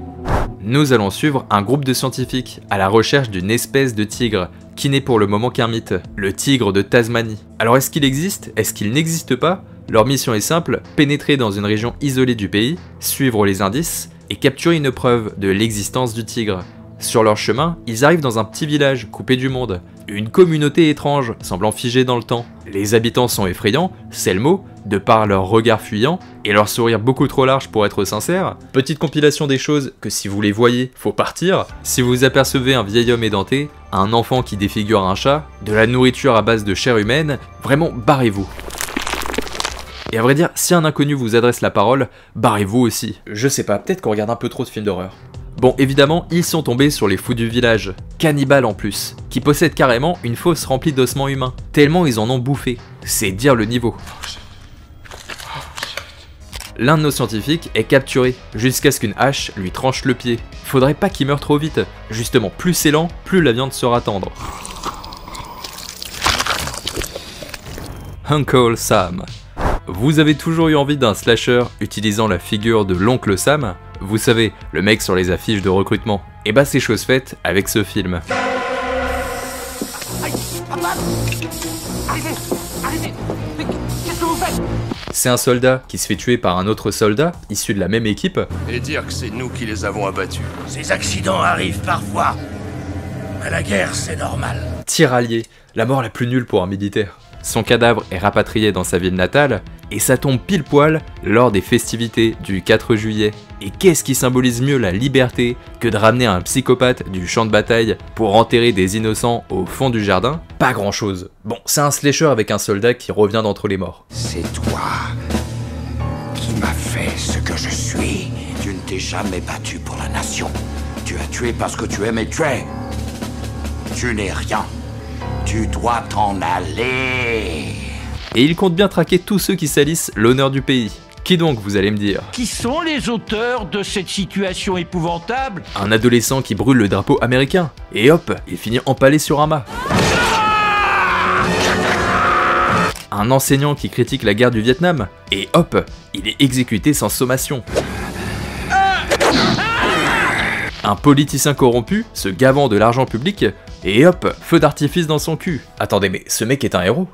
Nous allons suivre un groupe de scientifiques à la recherche d'une espèce de tigre, qui n'est pour le moment qu'un mythe, le tigre de Tasmanie. Alors est-ce qu'il existe? Est-ce qu'il n'existe pas? Leur mission est simple, pénétrer dans une région isolée du pays, suivre les indices et capturer une preuve de l'existence du tigre. Sur leur chemin, ils arrivent dans un petit village coupé du monde. Une communauté étrange, semblant figée dans le temps. Les habitants sont effrayants, c'est le mot, de par leur regard fuyant et leur sourire beaucoup trop large pour être sincère. Petite compilation des choses que si vous les voyez, faut partir. Si vous apercevez un vieil homme édenté, un enfant qui défigure un chat, de la nourriture à base de chair humaine, vraiment barrez-vous. Et à vrai dire, si un inconnu vous adresse la parole, barrez-vous aussi. Je sais pas, peut-être qu'on regarde un peu trop de films d'horreur. Bon, évidemment, ils sont tombés sur les fous du village, cannibales en plus, qui possèdent carrément une fosse remplie d'ossements humains, tellement ils en ont bouffé. C'est dire le niveau. L'un de nos scientifiques est capturé, jusqu'à ce qu'une hache lui tranche le pied. Faudrait pas qu'il meure trop vite, justement plus c'est lent, plus la viande sera tendre. Uncle Sam. Vous avez toujours eu envie d'un slasher utilisant la figure de l'oncle Sam? Vous savez, le mec sur les affiches de recrutement. Et bah c'est chose faite avec ce film. C'est un soldat qui se fait tuer par un autre soldat, issu de la même équipe. Et dire que c'est nous qui les avons abattus. Ces accidents arrivent parfois. À la guerre, c'est normal. Tiraillé, la mort la plus nulle pour un militaire. Son cadavre est rapatrié dans sa ville natale, et ça tombe pile poil lors des festivités du 4 juillet. Et qu'est-ce qui symbolise mieux la liberté que de ramener un psychopathe du champ de bataille pour enterrer des innocents au fond du jardin? Pas grand chose. Bon, c'est un slasher avec un soldat qui revient d'entre les morts. C'est toi qui m'as fait ce que je suis. Tu ne t'es jamais battu pour la nation. Tu as tué parce que tu aimais tuer. Tu n'es rien. Tu dois t'en aller. Et il compte bien traquer tous ceux qui salissent l'honneur du pays. Qui donc, vous allez me dire? Qui sont les auteurs de cette situation épouvantable? Un adolescent qui brûle le drapeau américain. Et hop, il finit empalé sur un mât. Un enseignant qui critique la guerre du Vietnam. Et hop, il est exécuté sans sommation. Un politicien corrompu, se gavant de l'argent public, et hop, feu d'artifice dans son cul. Attendez, mais ce mec est un héros.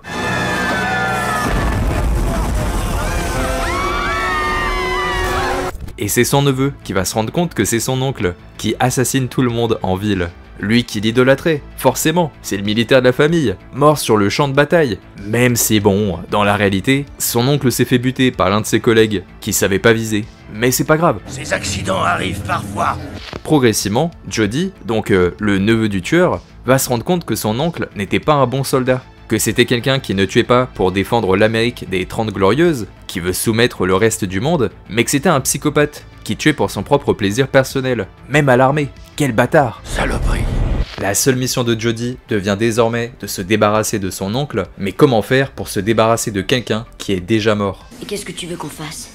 Et c'est son neveu qui va se rendre compte que c'est son oncle, qui assassine tout le monde en ville. Lui qui l'idolâtrait, forcément, c'est le militaire de la famille, mort sur le champ de bataille. Même si bon, dans la réalité, son oncle s'est fait buter par l'un de ses collègues, qui savait pas viser. Mais c'est pas grave. Ces accidents arrivent parfois. Progressivement, Jody, donc le neveu du tueur, va se rendre compte que son oncle n'était pas un bon soldat. Que c'était quelqu'un qui ne tuait pas pour défendre l'Amérique des 30 Glorieuses, qui veut soumettre le reste du monde, mais que c'était un psychopathe, qui tuait pour son propre plaisir personnel, même à l'armée. Quel bâtard! Saloperie! La seule mission de Jody devient désormais de se débarrasser de son oncle, mais comment faire pour se débarrasser de quelqu'un qui est déjà mort? Et qu'est-ce que tu veux qu'on fasse?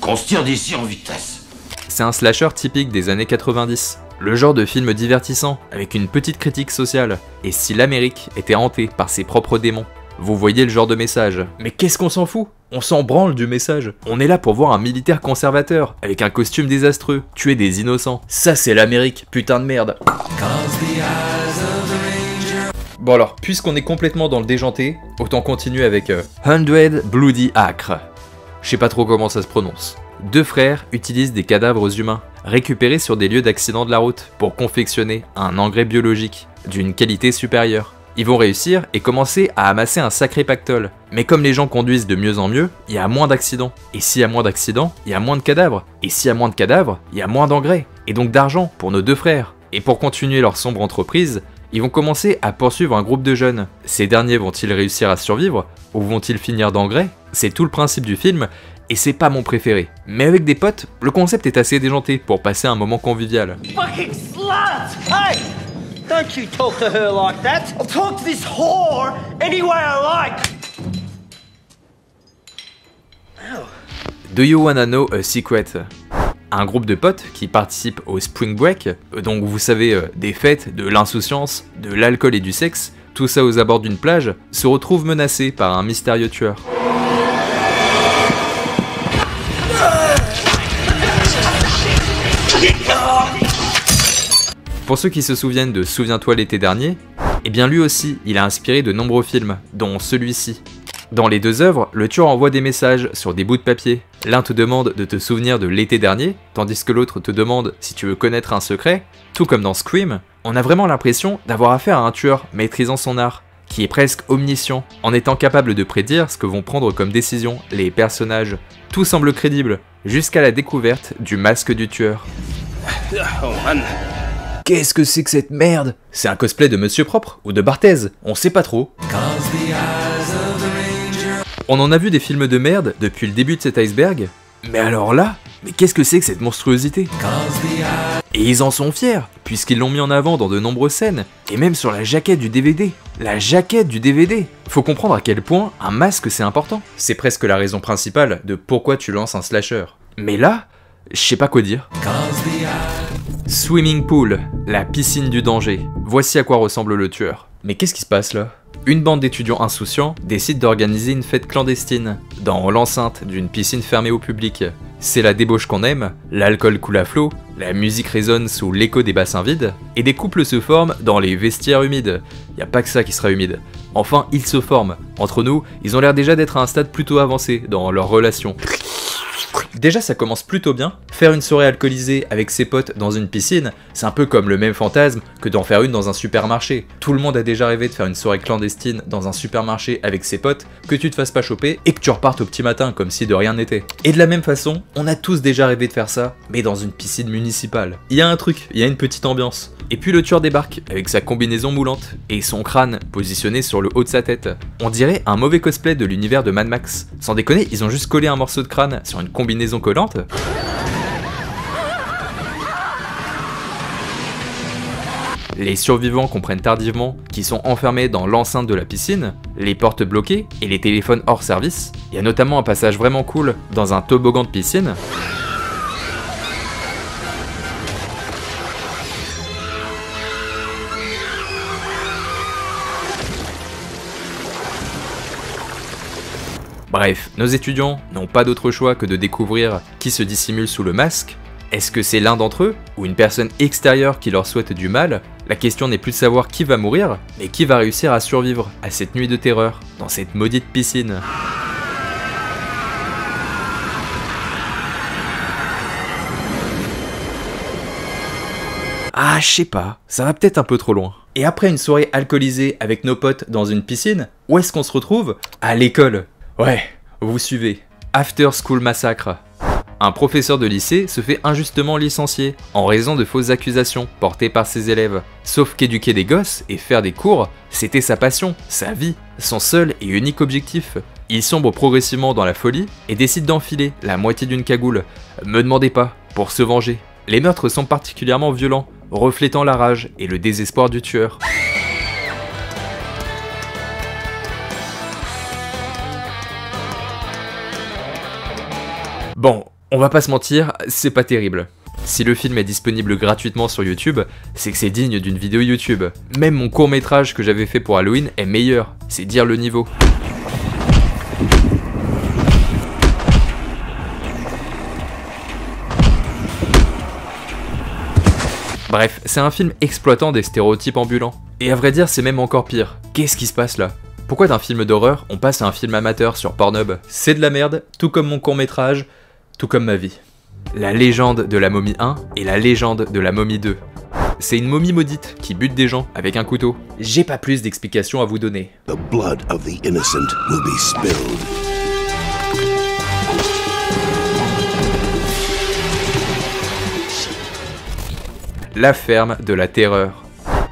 Qu'on se tire d'ici en vitesse. C'est un slasher typique des années 90. Le genre de film divertissant, avec une petite critique sociale. Et si l'Amérique était hantée par ses propres démons? Vous voyez le genre de message. Mais qu'est-ce qu'on s'en fout? On s'en branle du message. On est là pour voir un militaire conservateur, avec un costume désastreux, tuer des innocents. Ça c'est l'Amérique, putain de merde. Bon alors, puisqu'on est complètement dans le déjanté, autant continuer avec 100 Bloody Acre. Je sais pas trop comment ça se prononce. Deux frères utilisent des cadavres humains, récupérés sur des lieux d'accident de la route, pour confectionner un engrais biologique, d'une qualité supérieure. Ils vont réussir et commencer à amasser un sacré pactole. Mais comme les gens conduisent de mieux en mieux, il y a moins d'accidents. Et s'il y a moins d'accidents, il y a moins de cadavres. Et s'il y a moins de cadavres, il y a moins d'engrais. Et donc d'argent pour nos deux frères. Et pour continuer leur sombre entreprise, ils vont commencer à poursuivre un groupe de jeunes. Ces derniers vont-ils réussir à survivre? Ou vont-ils finir d'engrais? C'est tout le principe du film, et c'est pas mon préféré. Mais avec des potes, le concept est assez déjanté pour passer un moment convivial. Fucking slut! Hey! Don't you talk to her like that! I'll talk to this whore any way I like! Oh. Do you wanna know a secret? Un groupe de potes qui participent au Spring Break, donc vous savez, des fêtes, de l'insouciance, de l'alcool et du sexe, tout ça aux abords d'une plage, se retrouvent menacés par un mystérieux tueur. Pour ceux qui se souviennent de Souviens-toi l'été dernier, eh bien lui aussi, il a inspiré de nombreux films, dont celui-ci. Dans les deux œuvres, le tueur envoie des messages sur des bouts de papier. L'un te demande de te souvenir de l'été dernier, tandis que l'autre te demande si tu veux connaître un secret. Tout comme dans Scream, on a vraiment l'impression d'avoir affaire à un tueur maîtrisant son art, qui est presque omniscient, en étant capable de prédire ce que vont prendre comme décision les personnages. Tout semble crédible, jusqu'à la découverte du masque du tueur. Oh man. Qu'est-ce que c'est que cette merde? C'est un cosplay de Monsieur Propre ou de Barthez, on sait pas trop. On en a vu des films de merde depuis le début de cet iceberg, mais alors là, mais qu'est-ce que c'est que cette monstruosité? Et ils en sont fiers, puisqu'ils l'ont mis en avant dans de nombreuses scènes, et même sur la jaquette du DVD. La jaquette du DVD! Faut comprendre à quel point un masque c'est important. C'est presque la raison principale de pourquoi tu lances un slasher. Mais là, je sais pas quoi dire. Swimming pool, la piscine du danger. Voici à quoi ressemble le tueur. Mais qu'est-ce qui se passe là? Une bande d'étudiants insouciants décide d'organiser une fête clandestine dans l'enceinte d'une piscine fermée au public. C'est la débauche qu'on aime, l'alcool coule à flot, la musique résonne sous l'écho des bassins vides, et des couples se forment dans les vestiaires humides. Y a pas que ça qui sera humide. Enfin, ils se forment. Entre nous, ils ont l'air déjà d'être à un stade plutôt avancé dans leur relation. Déjà ça commence plutôt bien, faire une soirée alcoolisée avec ses potes dans une piscine, c'est un peu comme le même fantasme que d'en faire une dans un supermarché. Tout le monde a déjà rêvé de faire une soirée clandestine dans un supermarché avec ses potes, que tu te fasses pas choper et que tu repartes au petit matin comme si de rien n'était. Et de la même façon, on a tous déjà rêvé de faire ça, mais dans une piscine municipale. Il y a un truc, il y a une petite ambiance. Et puis le tueur débarque avec sa combinaison moulante et son crâne positionné sur le haut de sa tête. On dirait un mauvais cosplay de l'univers de Mad Max. Sans déconner, ils ont juste collé un morceau de crâne sur une combinaison collante. Les survivants comprennent tardivement qu'ils sont enfermés dans l'enceinte de la piscine, les portes bloquées et les téléphones hors service. Il y a notamment un passage vraiment cool dans un toboggan de piscine. Bref, nos étudiants n'ont pas d'autre choix que de découvrir qui se dissimule sous le masque. Est-ce que c'est l'un d'entre eux, ou une personne extérieure qui leur souhaite du mal? La question n'est plus de savoir qui va mourir, mais qui va réussir à survivre à cette nuit de terreur, dans cette maudite piscine. Ah, je sais pas, ça va peut-être un peu trop loin. Et après une soirée alcoolisée avec nos potes dans une piscine, où est-ce qu'on se retrouve? À l'école. Ouais, vous suivez. After School Massacre. Un professeur de lycée se fait injustement licencier en raison de fausses accusations portées par ses élèves. Sauf qu'éduquer des gosses et faire des cours, c'était sa passion, sa vie, son seul et unique objectif. Il sombre progressivement dans la folie et décide d'enfiler la moitié d'une cagoule. Me demandez pas, pour se venger. Les meurtres sont particulièrement violents, reflétant la rage et le désespoir du tueur. Bon, on va pas se mentir, c'est pas terrible. Si le film est disponible gratuitement sur YouTube, c'est que c'est digne d'une vidéo YouTube. Même mon court-métrage que j'avais fait pour Halloween est meilleur, c'est dire le niveau. Bref, c'est un film exploitant des stéréotypes ambulants. Et à vrai dire, c'est même encore pire. Qu'est-ce qui se passe là? Pourquoi d'un film d'horreur, on passe à un film amateur sur Pornhub? C'est de la merde, tout comme mon court-métrage, tout comme ma vie. La légende de la momie 1 et la légende de la momie 2. C'est une momie maudite qui bute des gens avec un couteau. J'ai pas plus d'explications à vous donner. The blood of the innocent will be spilled. La ferme de la terreur.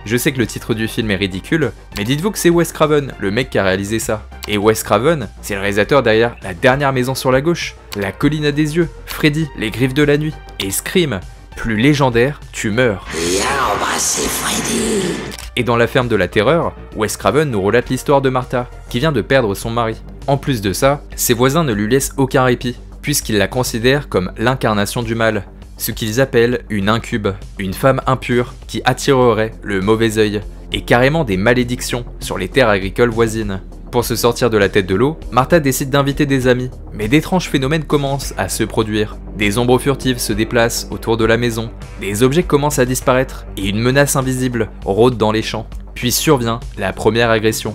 Je sais que le titre du film est ridicule, mais dites-vous que c'est Wes Craven, le mec qui a réalisé ça. Et Wes Craven, c'est le réalisateur derrière La Dernière Maison sur la Gauche, La Colline à des Yeux, Freddy, Les Griffes de la Nuit, et Scream. Plus légendaire, tu meurs. Viens embrasser Freddy. Et dans La Ferme de la Terreur, Wes Craven nous relate l'histoire de Martha, qui vient de perdre son mari. En plus de ça, ses voisins ne lui laissent aucun répit, puisqu'ils la considèrent comme l'incarnation du mal. Ce qu'ils appellent une incube, une femme impure qui attirerait le mauvais œil, et carrément des malédictions sur les terres agricoles voisines. Pour se sortir de la tête de l'eau, Martha décide d'inviter des amis, mais d'étranges phénomènes commencent à se produire. Des ombres furtives se déplacent autour de la maison, des objets commencent à disparaître, et une menace invisible rôde dans les champs. Puis survient la première agression.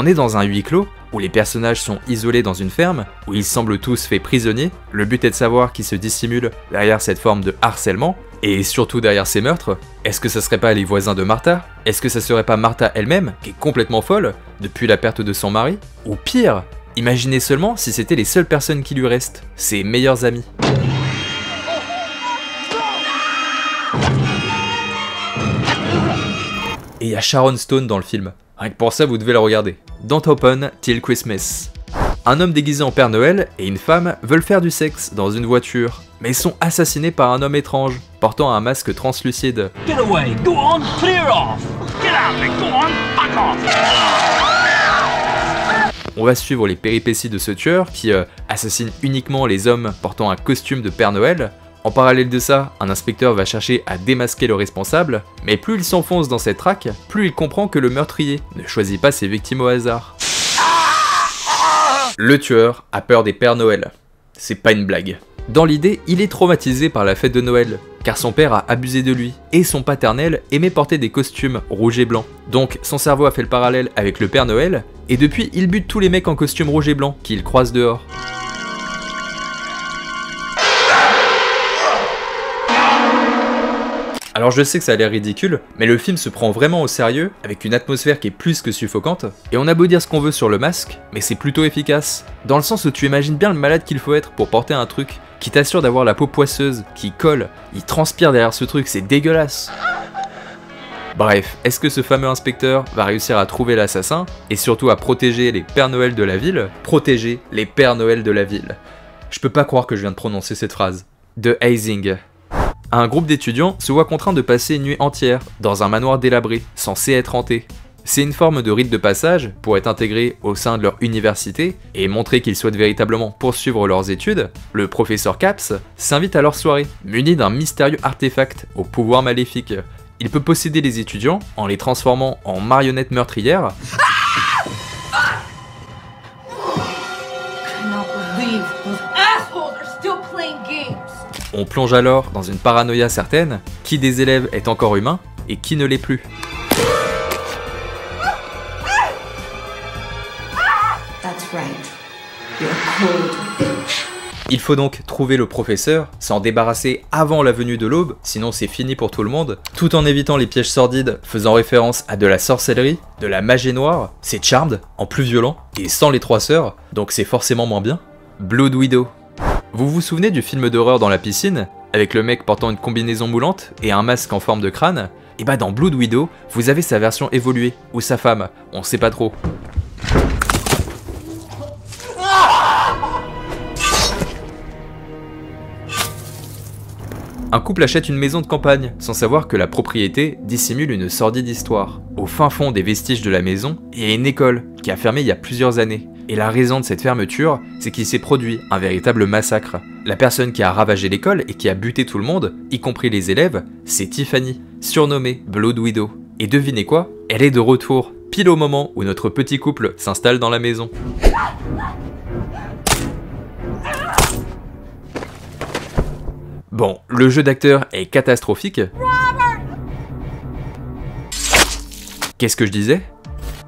On est dans un huis clos, où les personnages sont isolés dans une ferme, où ils semblent tous faits prisonniers. Le but est de savoir qui se dissimule derrière cette forme de harcèlement, et surtout derrière ces meurtres. Est-ce que ça serait pas les voisins de Martha? Est-ce que ça serait pas Martha elle-même, qui est complètement folle, depuis la perte de son mari? Ou pire, imaginez seulement si c'était les seules personnes qui lui restent, ses meilleurs amis. Et il y a Sharon Stone dans le film. Rien que pour ça, vous devez la regarder. Don't Open Till Christmas. Un homme déguisé en Père Noël et une femme veulent faire du sexe dans une voiture, mais ils sont assassinés par un homme étrange, portant un masque translucide. Get away, go on, clear off. Get out and go on, fuck off. On va suivre les péripéties de ce tueur qui assassine uniquement les hommes portant un costume de Père Noël. En parallèle de ça, un inspecteur va chercher à démasquer le responsable, mais plus il s'enfonce dans cette traque, plus il comprend que le meurtrier ne choisit pas ses victimes au hasard. Le tueur a peur des Pères Noël. C'est pas une blague. Dans l'idée, il est traumatisé par la fête de Noël, car son père a abusé de lui, et son paternel aimait porter des costumes rouges et blancs. Donc son cerveau a fait le parallèle avec le Père Noël, et depuis il bute tous les mecs en costume rouge et blanc qu'il croise dehors. Alors je sais que ça a l'air ridicule, mais le film se prend vraiment au sérieux, avec une atmosphère qui est plus que suffocante, et on a beau dire ce qu'on veut sur le masque, mais c'est plutôt efficace, dans le sens où tu imagines bien le malade qu'il faut être pour porter un truc qui t'assure d'avoir la peau poisseuse, qui colle, il transpire derrière ce truc, c'est dégueulasse. Bref, est-ce que ce fameux inspecteur va réussir à trouver l'assassin, et surtout à protéger les Pères Noël de la ville? Protéger les Pères Noël de la ville. Je peux pas croire que je viens de prononcer cette phrase. De hazing. Un groupe d'étudiants se voit contraint de passer une nuit entière dans un manoir délabré, censé être hanté. C'est une forme de rite de passage pour être intégré au sein de leur université et montrer qu'ils souhaitent véritablement poursuivre leurs études. Le professeur Capps s'invite à leur soirée, muni d'un mystérieux artefact au pouvoir maléfique. Il peut posséder les étudiants en les transformant en marionnettes meurtrières. On plonge alors dans une paranoïa certaine, qui des élèves est encore humain et qui ne l'est plus. Il faut donc trouver le professeur, s'en débarrasser avant la venue de l'aube, sinon c'est fini pour tout le monde, tout en évitant les pièges sordides faisant référence à de la sorcellerie, de la magie noire, c'est Charmed, en plus violent, et sans les 3 sœurs, donc c'est forcément moins bien. Blood Widow. Vous vous souvenez du film d'horreur dans la piscine, avec le mec portant une combinaison moulante et un masque en forme de crâne? Et bah dans Blood Widow, vous avez sa version évoluée, ou sa femme, on sait pas trop. Un couple achète une maison de campagne, sans savoir que la propriété dissimule une sordide histoire. Au fin fond des vestiges de la maison, il y a une école qui a fermé il y a plusieurs années. Et la raison de cette fermeture, c'est qu'il s'est produit un véritable massacre. La personne qui a ravagé l'école et qui a buté tout le monde, y compris les élèves, c'est Tiffany, surnommée Blood Widow. Et devinez quoi? Elle est de retour, pile au moment où notre petit couple s'installe dans la maison. Bon, le jeu d'acteur est catastrophique. Qu'est-ce que je disais?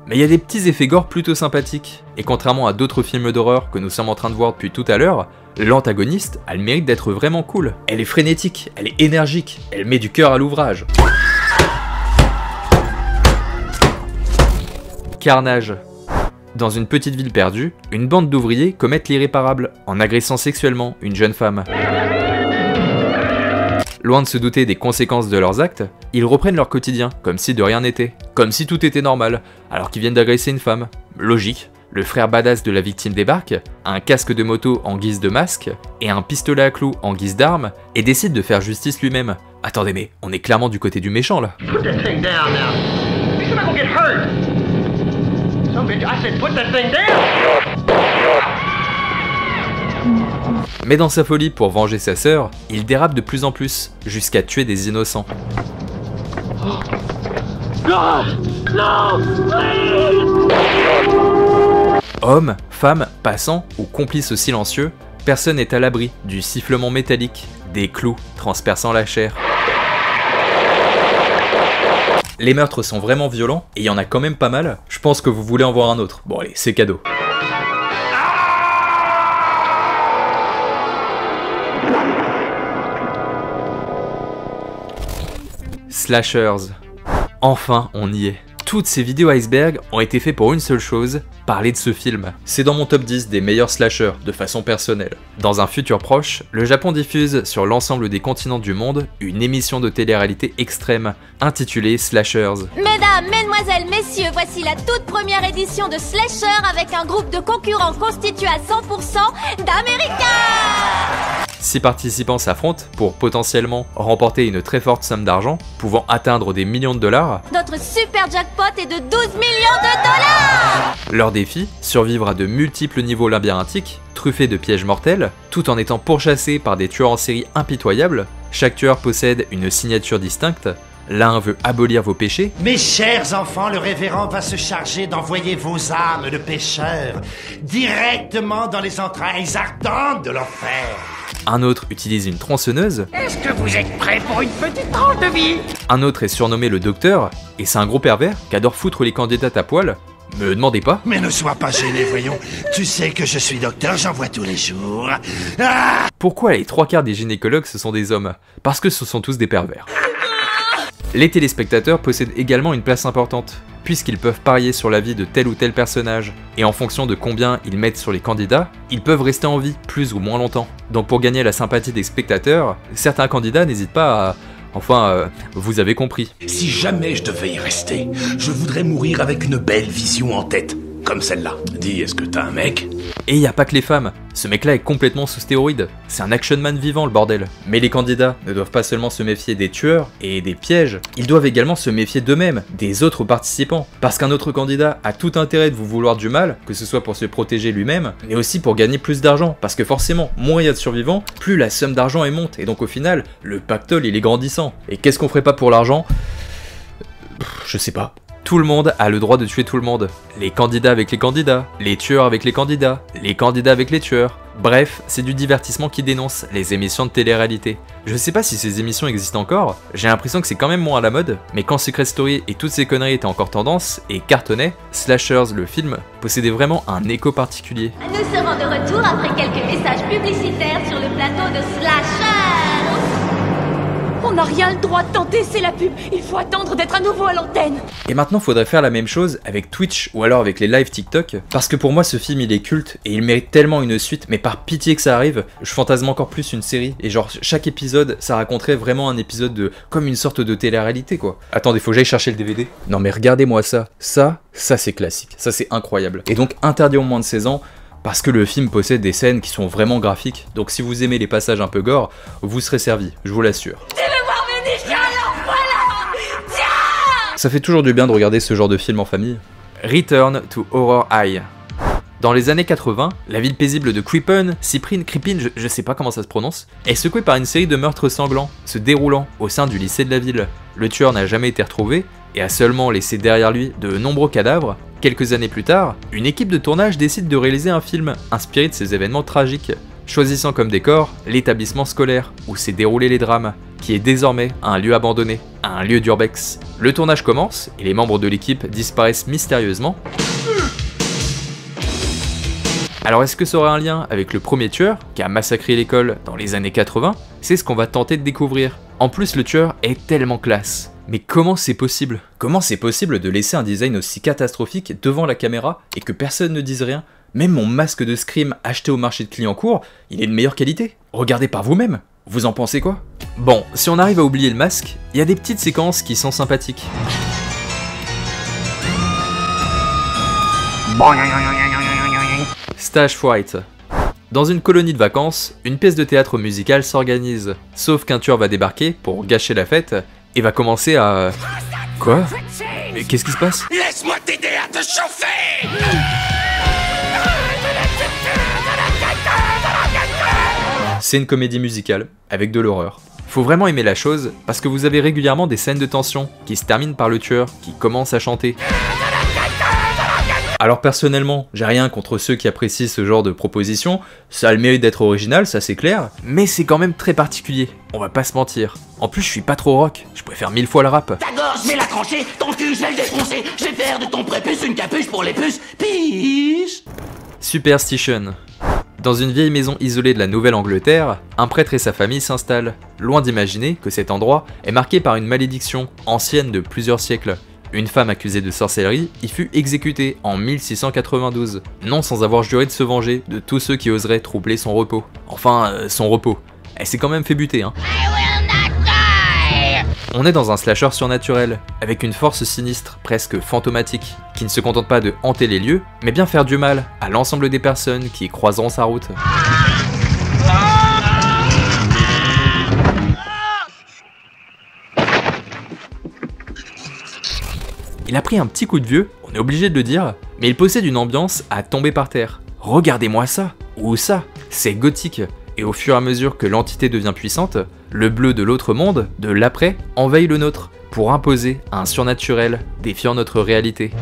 Mais il y a des petits effets gore plutôt sympathiques, et contrairement à d'autres films d'horreur que nous sommes en train de voir depuis tout à l'heure, l'antagoniste a le mérite d'être vraiment cool. Elle est frénétique, elle est énergique, elle met du cœur à l'ouvrage. Carnage. Dans une petite ville perdue, une bande d'ouvriers commettent l'irréparable en agressant sexuellement une jeune femme. Loin de se douter des conséquences de leurs actes, ils reprennent leur quotidien, comme si de rien n'était. Comme si tout était normal, alors qu'ils viennent d'agresser une femme. Logique, le frère badass de la victime débarque, a un casque de moto en guise de masque, et un pistolet à clous en guise d'arme, et décide de faire justice lui-même. Attendez, mais on est clairement du côté du méchant là. Mais dans sa folie pour venger sa sœur, il dérape de plus en plus, jusqu'à tuer des innocents. Hommes, femmes, passants ou complices silencieux, personne n'est à l'abri du sifflement métallique, des clous transperçant la chair. Les meurtres sont vraiment violents, et il y en a quand même pas mal. Je pense que vous voulez en voir un autre. Bon allez, c'est cadeau. Slashers. Enfin, on y est. Toutes ces vidéos iceberg ont été faites pour une seule chose, parler de ce film. C'est dans mon top 10 des meilleurs slashers, de façon personnelle. Dans un futur proche, le Japon diffuse sur l'ensemble des continents du monde une émission de télé-réalité extrême, intitulée Slashers. Mesdames, mesdemoiselles, messieurs, voici la toute première édition de Slasher avec un groupe de concurrents constitué à 100% d'Américains. 6 participants s'affrontent pour potentiellement remporter une très forte somme d'argent, pouvant atteindre des millions de dollars. Notre super jackpot est de 12 millions de dollars. Leur défi, survivre à de multiples niveaux labyrinthiques, truffés de pièges mortels, tout en étant pourchassés par des tueurs en série impitoyables. Chaque tueur possède une signature distincte. L'un veut abolir vos péchés. Mes chers enfants, le révérend va se charger d'envoyer vos âmes de pécheurs directement dans les entrailles ardentes de l'enfer. Un autre utilise une tronçonneuse. Est-ce que vous êtes prêts pour une petite tranche de vie? Un autre est surnommé le docteur, et c'est un gros pervers qui adore foutre les candidates à poil. Me demandez pas. Mais ne sois pas gêné, voyons. Tu sais que je suis docteur, j'en vois tous les jours. Ah! Pourquoi les 3/4 des gynécologues ce sont des hommes? Parce que ce sont tous des pervers. Les téléspectateurs possèdent également une place importante, puisqu'ils peuvent parier sur la vie de tel ou tel personnage, et en fonction de combien ils mettent sur les candidats, ils peuvent rester en vie plus ou moins longtemps. Donc pour gagner la sympathie des spectateurs, certains candidats n'hésitent pas à... Enfin, vous avez compris. Si jamais je devais y rester, je voudrais mourir avec une belle vision en tête, comme celle-là. Dis, est-ce que t'as un mec? Et y a pas que les femmes, ce mec-là est complètement sous stéroïdes, c'est un action man vivant le bordel. Mais les candidats ne doivent pas seulement se méfier des tueurs et des pièges, ils doivent également se méfier d'eux-mêmes, des autres participants. Parce qu'un autre candidat a tout intérêt de vous vouloir du mal, que ce soit pour se protéger lui-même, mais aussi pour gagner plus d'argent. Parce que forcément, moins il y a de survivants, plus la somme d'argent est monte, et donc au final, le pactole il est grandissant. Et qu'est-ce qu'on ferait pas pour l'argent? Je sais pas. Tout le monde a le droit de tuer tout le monde. Les candidats avec les candidats, les tueurs avec les candidats avec les tueurs. Bref, c'est du divertissement qui dénonce les émissions de télé-réalité. Je sais pas si ces émissions existent encore, j'ai l'impression que c'est quand même moins à la mode, mais quand Secret Story et toutes ces conneries étaient encore tendance et cartonnaient, Slashers, le film, possédait vraiment un écho particulier. Nous serons de retour après quelques messages publicitaires sur le plateau de Slashers. On n'a rien le droit de tenter, c'est la pub. Il faut attendre d'être à nouveau à l'antenne. Et maintenant, faudrait faire la même chose avec Twitch ou alors avec les live TikTok. Parce que pour moi, ce film, il est culte et il mérite tellement une suite. Mais par pitié que ça arrive, je fantasme encore plus une série. Et genre, chaque épisode, ça raconterait vraiment un épisode de... comme une sorte de télé-réalité, quoi. Attendez, faut que j'aille chercher le DVD. Non mais regardez-moi ça. Ça c'est classique. Ça, c'est incroyable. Et donc, interdit aux moins de 16 ans... parce que le film possède des scènes qui sont vraiment graphiques, donc si vous aimez les passages un peu gore, vous serez servi, je vous l'assure. Ça fait toujours du bien de regarder ce genre de film en famille. Return to Horror High. Dans les années 80, la ville paisible de Crippen, je sais pas comment ça se prononce, est secouée par une série de meurtres sanglants, se déroulant au sein du lycée de la ville. Le tueur n'a jamais été retrouvé, et a seulement laissé derrière lui de nombreux cadavres. Quelques années plus tard, une équipe de tournage décide de réaliser un film inspiré de ces événements tragiques, choisissant comme décor l'établissement scolaire où s'est déroulé les drames, qui est désormais un lieu abandonné, un lieu d'urbex. Le tournage commence et les membres de l'équipe disparaissent mystérieusement. Alors est-ce que ça aurait un lien avec le premier tueur qui a massacré l'école dans les années 80? C'est ce qu'on va tenter de découvrir. En plus, le tueur est tellement classe. Mais comment c'est possible? Comment c'est possible de laisser un design aussi catastrophique devant la caméra et que personne ne dise rien? Même mon masque de Scream acheté au marché de Clignancourt, il est de meilleure qualité. Regardez par vous-même. Vous en pensez quoi? Bon, si on arrive à oublier le masque, il y a des petites séquences qui sont sympathiques. Stage Fright. Dans une colonie de vacances, une pièce de théâtre musical s'organise. Sauf qu'un tueur va débarquer pour gâcher la fête et va commencer à... Quoi? Mais qu'est-ce qui se passe? Laisse-moi t'aider à te chauffer! C'est une comédie musicale, avec de l'horreur. Faut vraiment aimer la chose, parce que vous avez régulièrement des scènes de tension qui se terminent par le tueur qui commence à chanter. Alors personnellement, j'ai rien contre ceux qui apprécient ce genre de proposition, ça a le mérite d'être original, ça c'est clair, mais c'est quand même très particulier, on va pas se mentir. En plus je suis pas trop rock, je préfère 1000 fois le rap. Ta gorge, je vais la trancher, ton cul, je vais le défoncer, je vais faire de ton prépuce une capuche pour les puces, piche. Superstition. Dans une vieille maison isolée de la Nouvelle-Angleterre, un prêtre et sa famille s'installent, loin d'imaginer que cet endroit est marqué par une malédiction ancienne de plusieurs siècles. Une femme accusée de sorcellerie y fut exécutée en 1692, non sans avoir juré de se venger de tous ceux qui oseraient troubler son repos. Enfin, son repos. Elle s'est quand même fait buter, hein. On est dans un slasher surnaturel, avec une force sinistre, presque fantomatique, qui ne se contente pas de hanter les lieux, mais bien faire du mal à l'ensemble des personnes qui croiseront sa route. Il a pris un petit coup de vieux, on est obligé de le dire, mais il possède une ambiance à tomber par terre. Regardez-moi ça, ou ça, c'est gothique. Et au fur et à mesure que l'entité devient puissante, le bleu de l'autre monde, de l'après, envahit le nôtre, pour imposer un surnaturel défiant notre réalité.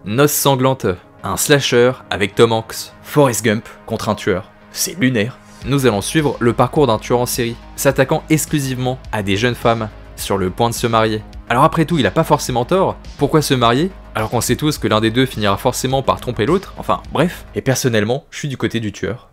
Noces sanglantes, un slasher avec Tom Hanks, Forrest Gump contre un tueur, c'est lunaire. Nous allons suivre le parcours d'un tueur en série, s'attaquant exclusivement à des jeunes femmes, sur le point de se marier. Alors après tout, il a pas forcément tort, pourquoi se marier alors qu'on sait tous que l'un des deux finira forcément par tromper l'autre, enfin bref. Et personnellement, je suis du côté du tueur.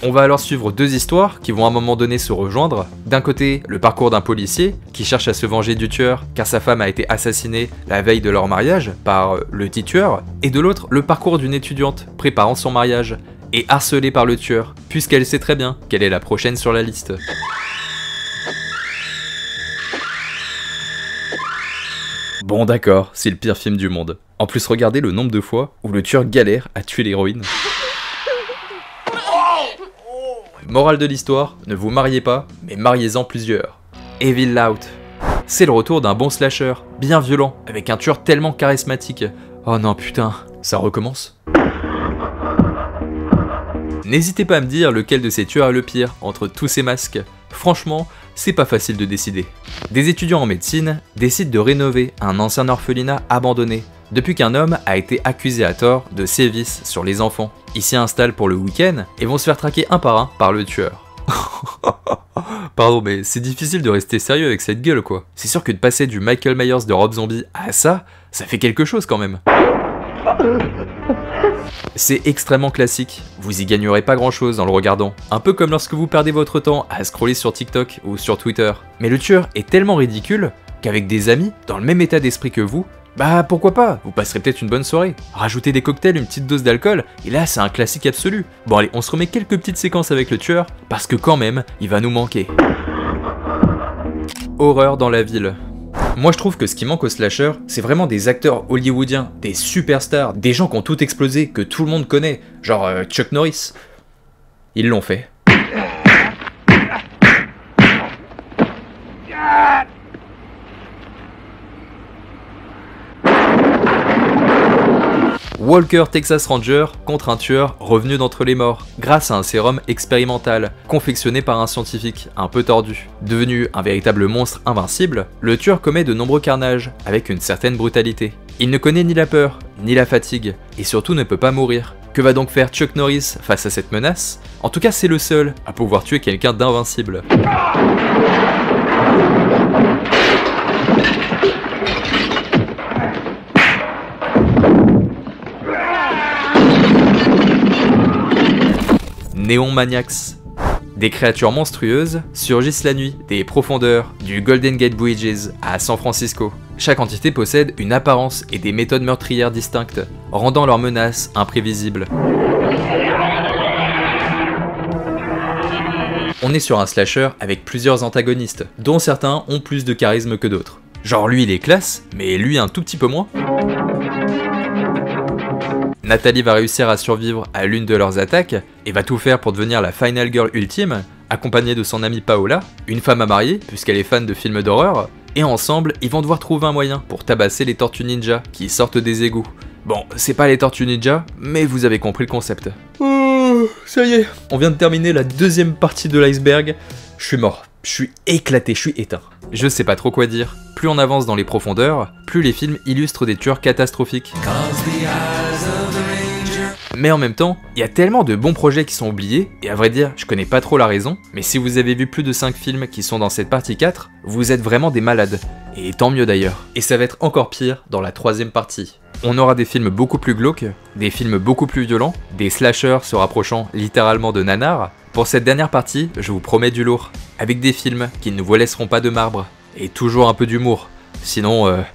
On va alors suivre deux histoires qui vont à un moment donné se rejoindre. D'un côté, le parcours d'un policier qui cherche à se venger du tueur car sa femme a été assassinée la veille de leur mariage par le dit tueur, et de l'autre, le parcours d'une étudiante préparant son mariage et harcelée par le tueur, puisqu'elle sait très bien qu'elle est la prochaine sur la liste. Bon d'accord, c'est le pire film du monde. En plus, regardez le nombre de fois où le tueur galère à tuer l'héroïne. Morale de l'histoire, ne vous mariez pas, mais mariez-en plusieurs. Evil Loud. C'est le retour d'un bon slasher, bien violent, avec un tueur tellement charismatique. Oh non putain, ça recommence. N'hésitez pas à me dire lequel de ces tueurs est le pire entre tous ces masques. Franchement, c'est pas facile de décider. Des étudiants en médecine décident de rénover un ancien orphelinat abandonné, depuis qu'un homme a été accusé à tort de sévices sur les enfants. Ils s'y installent pour le week-end et vont se faire traquer un par un par le tueur. Pardon, mais c'est difficile de rester sérieux avec cette gueule quoi. C'est sûr que de passer du Michael Myers de Rob Zombie à ça fait quelque chose quand même. C'est extrêmement classique, vous y gagnerez pas grand chose en le regardant. Un peu comme lorsque vous perdez votre temps à scroller sur TikTok ou sur Twitter. Mais le tueur est tellement ridicule qu'avec des amis, dans le même état d'esprit que vous, bah pourquoi pas, vous passerez peut-être une bonne soirée. Rajoutez des cocktails, une petite dose d'alcool, et là c'est un classique absolu. Bon allez, on se remet quelques petites séquences avec le tueur, parce que quand même, il va nous manquer. Horreur dans la ville. Moi je trouve que ce qui manque au slasher, c'est vraiment des acteurs hollywoodiens, des superstars, des gens qui ont tout explosé, que tout le monde connaît, genre Chuck Norris. Ils l'ont fait. Walker Texas Ranger contre un tueur revenu d'entre les morts, grâce à un sérum expérimental, confectionné par un scientifique un peu tordu. Devenu un véritable monstre invincible, le tueur commet de nombreux carnages, avec une certaine brutalité. Il ne connaît ni la peur, ni la fatigue, et surtout ne peut pas mourir. Que va donc faire Chuck Norris face à cette menace? En tout cas, c'est le seul à pouvoir tuer quelqu'un d'invincible. Neon Maniacs. Des créatures monstrueuses surgissent la nuit des profondeurs du Golden Gate Bridges à San Francisco. Chaque entité possède une apparence et des méthodes meurtrières distinctes, rendant leurs menaces imprévisibles. On est sur un slasher avec plusieurs antagonistes, dont certains ont plus de charisme que d'autres. Genre lui il est classe, mais lui un tout petit peu moins. Nathalie va réussir à survivre à l'une de leurs attaques et va tout faire pour devenir la final girl ultime, accompagnée de son amie Paola, une femme à marier puisqu'elle est fan de films d'horreur, Et ensemble, ils vont devoir trouver un moyen pour tabasser les tortues ninja qui sortent des égouts. Bon, c'est pas les tortues ninja, mais vous avez compris le concept. Oh, ça y est, on vient de terminer la deuxième partie de l'iceberg. Je suis mort, je suis éclaté, je suis éteint. Je sais pas trop quoi dire. Plus on avance dans les profondeurs, plus les films illustrent des tueurs catastrophiques. Mais en même temps, il y a tellement de bons projets qui sont oubliés, et à vrai dire, je connais pas trop la raison, mais si vous avez vu plus de 5 films qui sont dans cette partie 4, vous êtes vraiment des malades. Et tant mieux d'ailleurs. Et ça va être encore pire dans la troisième partie. On aura des films beaucoup plus glauques, des films beaucoup plus violents, des slashers se rapprochant littéralement de nanars. Pour cette dernière partie, je vous promets du lourd, avec des films qui ne vous laisseront pas de marbre, et toujours un peu d'humour. Sinon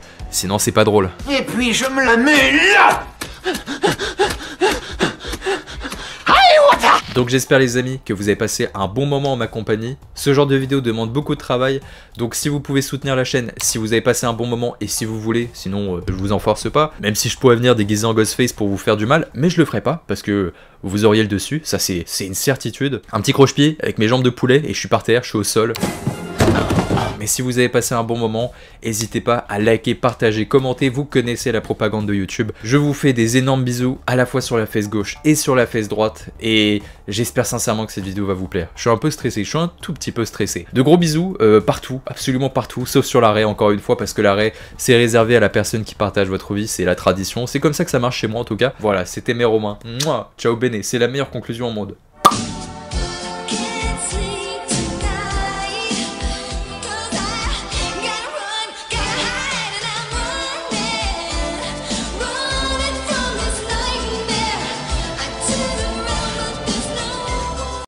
c'est pas drôle. Et puis je me la mets là. Donc j'espère les amis que vous avez passé un bon moment en ma compagnie. Ce genre de vidéo demande beaucoup de travail, donc si vous pouvez soutenir la chaîne, si vous avez passé un bon moment et si vous voulez, sinon je vous en force pas. Même si je pourrais venir déguisé en Ghostface pour vous faire du mal, mais je le ferai pas parce que vous auriez le dessus, ça c'est une certitude. Un petit croche-pied avec mes jambes de poulet et je suis par terre, je suis au sol. Mais si vous avez passé un bon moment, n'hésitez pas à liker, partager, commenter, vous connaissez la propagande de YouTube. Je vous fais des énormes bisous à la fois sur la fesse gauche et sur la fesse droite et j'espère sincèrement que cette vidéo va vous plaire. Je suis un peu stressé, je suis un tout petit peu stressé. De gros bisous partout, absolument partout, sauf sur l'arrêt encore une fois parce que l'arrêt c'est réservé à la personne qui partage votre vie, c'est la tradition, c'est comme ça que ça marche chez moi en tout cas. Voilà, c'était mes Romains. Mouah, ciao bene, c'est la meilleure conclusion au monde. Can't sleep.